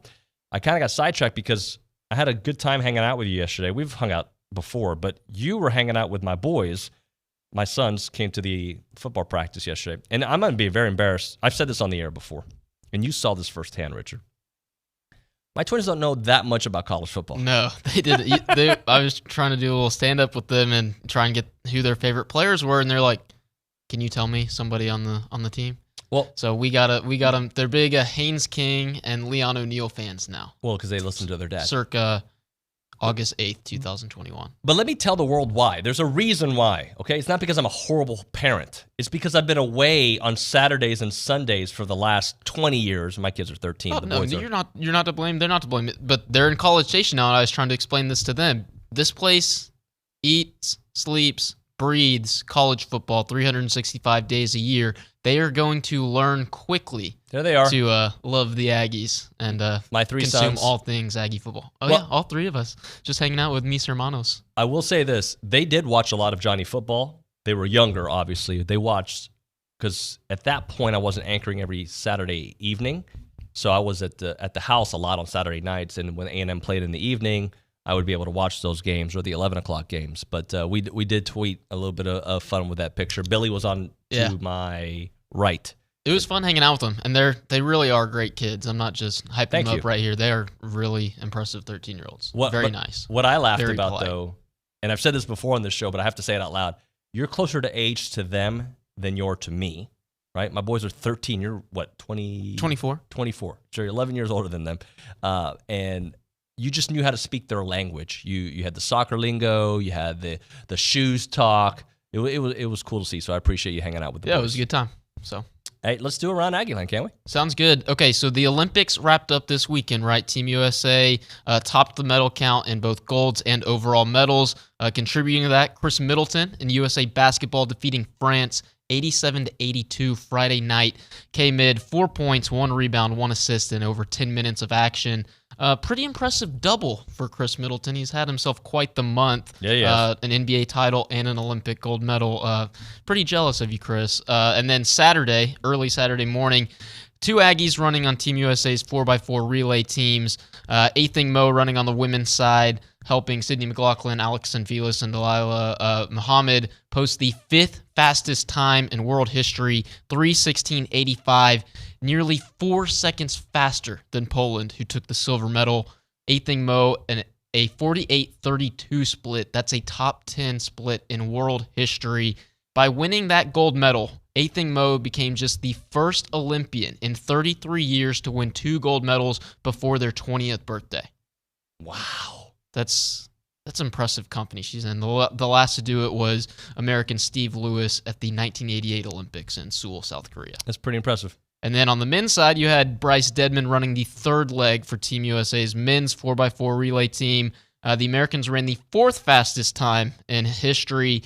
I kind of got sidetracked because I had a good time hanging out with you yesterday. We've hung out before, but you were hanging out with my boys. My sons came to the football practice yesterday, and I'm going to be very embarrassed. I've said this on the air before, and you saw this firsthand, Richard. My twins don't know that much about college football. No, they didn't. I was trying to do a little stand-up with them and try and get who their favorite players were, and they're like, "Can you tell me somebody on the team?" Well, so we got them. They're big Haynes King and Leon O'Neal fans now. Well, because they listen to their dad. Circa August 8th, 2021. But let me tell the world why. There's a reason why, okay? It's not because I'm a horrible parent. It's because I've been away on Saturdays and Sundays for the last 20 years. My kids are 13. Oh, no, you're not to blame. They're not to blame. But they're in College Station now, and I was trying to explain this to them. This place eats, sleeps, breathes college football 365 days a year. They are going to learn quickly. There they are. To love the Aggies and my three consume sons. all things Aggie football. Oh, well, yeah, all three of us just hanging out with mis hermanos. I will say this. They did watch a lot of Johnny football. They were younger, obviously. They watched, because at that point I wasn't anchoring every Saturday evening. So I was at the house a lot on Saturday nights, and when A&M played in the evening, I would be able to watch those games or the 11 o'clock games. But we did tweet a little bit of fun with that picture. Billy was on to my right. It was fun hanging out with them, and they really are great kids. I'm not just hyping them up right here. They are really impressive 13-year-olds. Very nice. What I laughed Very about, polite. though, and I've said this before on this show, but I have to say it out loud, you're closer to age to them than you're to me, right? My boys are 13. You're, what, 20? 24. 24. So you're 11 years older than them. And you just knew how to speak their language. You had the soccer lingo. You had the shoes talk. It was cool to see, so I appreciate you hanging out with them. Yeah, it was a good time. So Hey, let's do around Aggieland, can't we? Sounds good. Okay, so the Olympics wrapped up this weekend, right? Team USA topped the medal count in both golds and overall medals. Contributing to that, Chris Middleton in USA basketball defeating France 87-82 Friday night. K-Mid, 4 points, 1 rebound, 1 assist in over 10 minutes of action. Pretty impressive double for Chris Middleton. He's had himself quite the month. Yeah, an NBA title and an Olympic gold medal. Pretty jealous of you, Chris. And then Saturday, early Saturday morning, 2 Aggies running on Team USA's 4x4 relay teams. Athing Mo running on the women's side, helping Sydney McLaughlin, Alex Sanfilas, and Delilah Muhammad post the 5th fastest time in world history, 3:16.85, nearly 4 seconds faster than Poland, who took the silver medal. Athing Mo, a 48-32 split. That's a top 10 split in world history. By winning that gold medal, Athing Mo became just the first Olympian in 33 years to win 2 gold medals before their 20th birthday. Wow. That's impressive company she's in. The last to do it was American Steve Lewis at the 1988 Olympics in Seoul, South Korea. That's pretty impressive. And then on the men's side, you had Bryce Dedman running the 3rd leg for Team USA's men's 4x4 relay team. The Americans ran the 4th fastest time in history,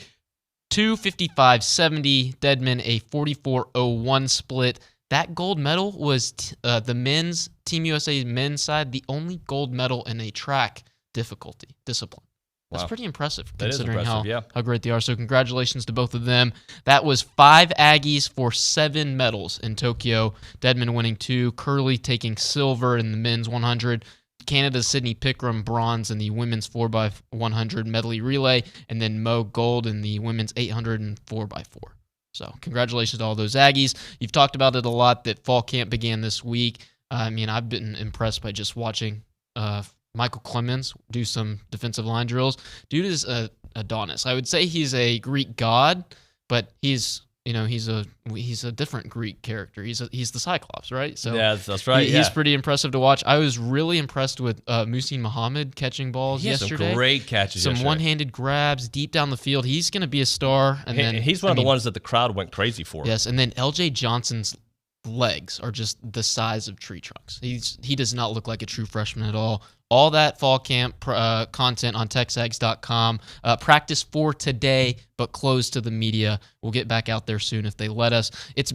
2:55.70. Dedman, a 44.01 split. That gold medal was the men's Team USA's men's side, the only gold medal in a track discipline. That's pretty impressive considering how great they are. So congratulations to both of them. That was 5 Aggies for 7 medals in Tokyo. Dedman winning 2, Curley taking silver in the men's 100, Canada's Sydney Pickram bronze in the women's 4x100 medley relay, and then Mo gold in the women's 800 and 4x4. So congratulations to all those Aggies. You've talked about it a lot that fall camp began this week. I mean, I've been impressed by just watching Michael Clemens do some defensive line drills. Dude is Adonis. I would say he's a Greek god, but he's a different Greek character. He's the Cyclops, right? So yeah, that's right. He's pretty impressive to watch. I was really impressed with Muhsin Muhammad catching balls yesterday. Some great catches. Some one-handed grabs deep down the field. He's going to be a star. And then he's one of the ones that the crowd went crazy for. Yes, and then LJ Johnson's legs are just the size of tree trunks. He does not look like a true freshman at all. All that fall camp content on TexAgs.com. Practice for today, but closed to the media. We'll get back out there soon if they let us. It's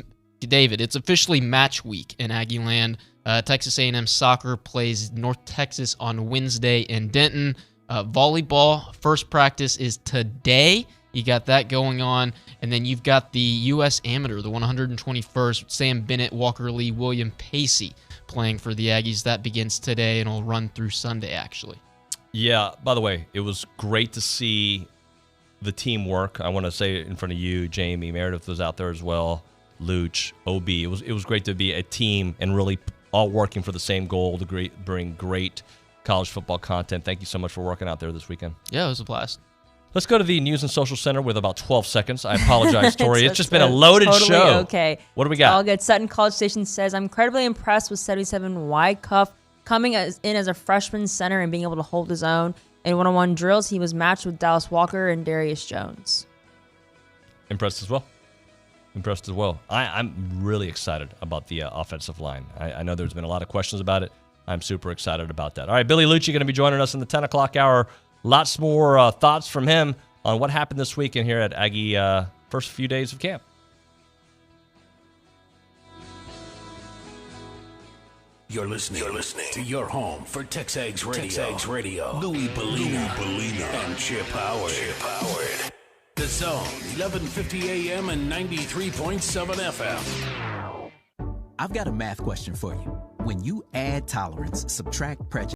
officially match week in Aggieland. Texas A&M soccer plays North Texas on Wednesday in Denton. Volleyball, first practice is today. You got that going on. And then you've got the U.S. Amateur, the 121st, Sam Bennett, Walker Lee, William Pacey playing for the Aggies. That begins today and will run through Sunday, actually. Yeah, by the way, it was great to see the teamwork. I want to say it in front of you, Jamie. Meredith was out there as well. Luch, OB. It was great to be a team and really all working for the same goal to bring great college football content. Thank you so much for working out there this weekend. Yeah, it was a blast. Let's go to the News and Social Center with about 12 seconds. I apologize, Tori. It's just been a loaded show. Okay. What do we got? All good. Sutton College Station says, I'm incredibly impressed with 77 Wyckoff coming in as a freshman center and being able to hold his own. In one-on-one drills, he was matched with Dallas Walker and Darius Jones. Impressed as well. I'm really excited about the offensive line. I know there's been a lot of questions about it. I'm super excited about that. All right, Billy Liucci going to be joining us in the 10 o'clock hour. Lots more thoughts from him on what happened this weekend here at Aggie first few days of camp. You're listening to your home for TexAgs Radio. TexAgs Radio. Louis Bellina and Chip Howard. The Zone, 1150 AM and 93.7 FM. I've got a math question for you. When you add tolerance, subtract prejudice,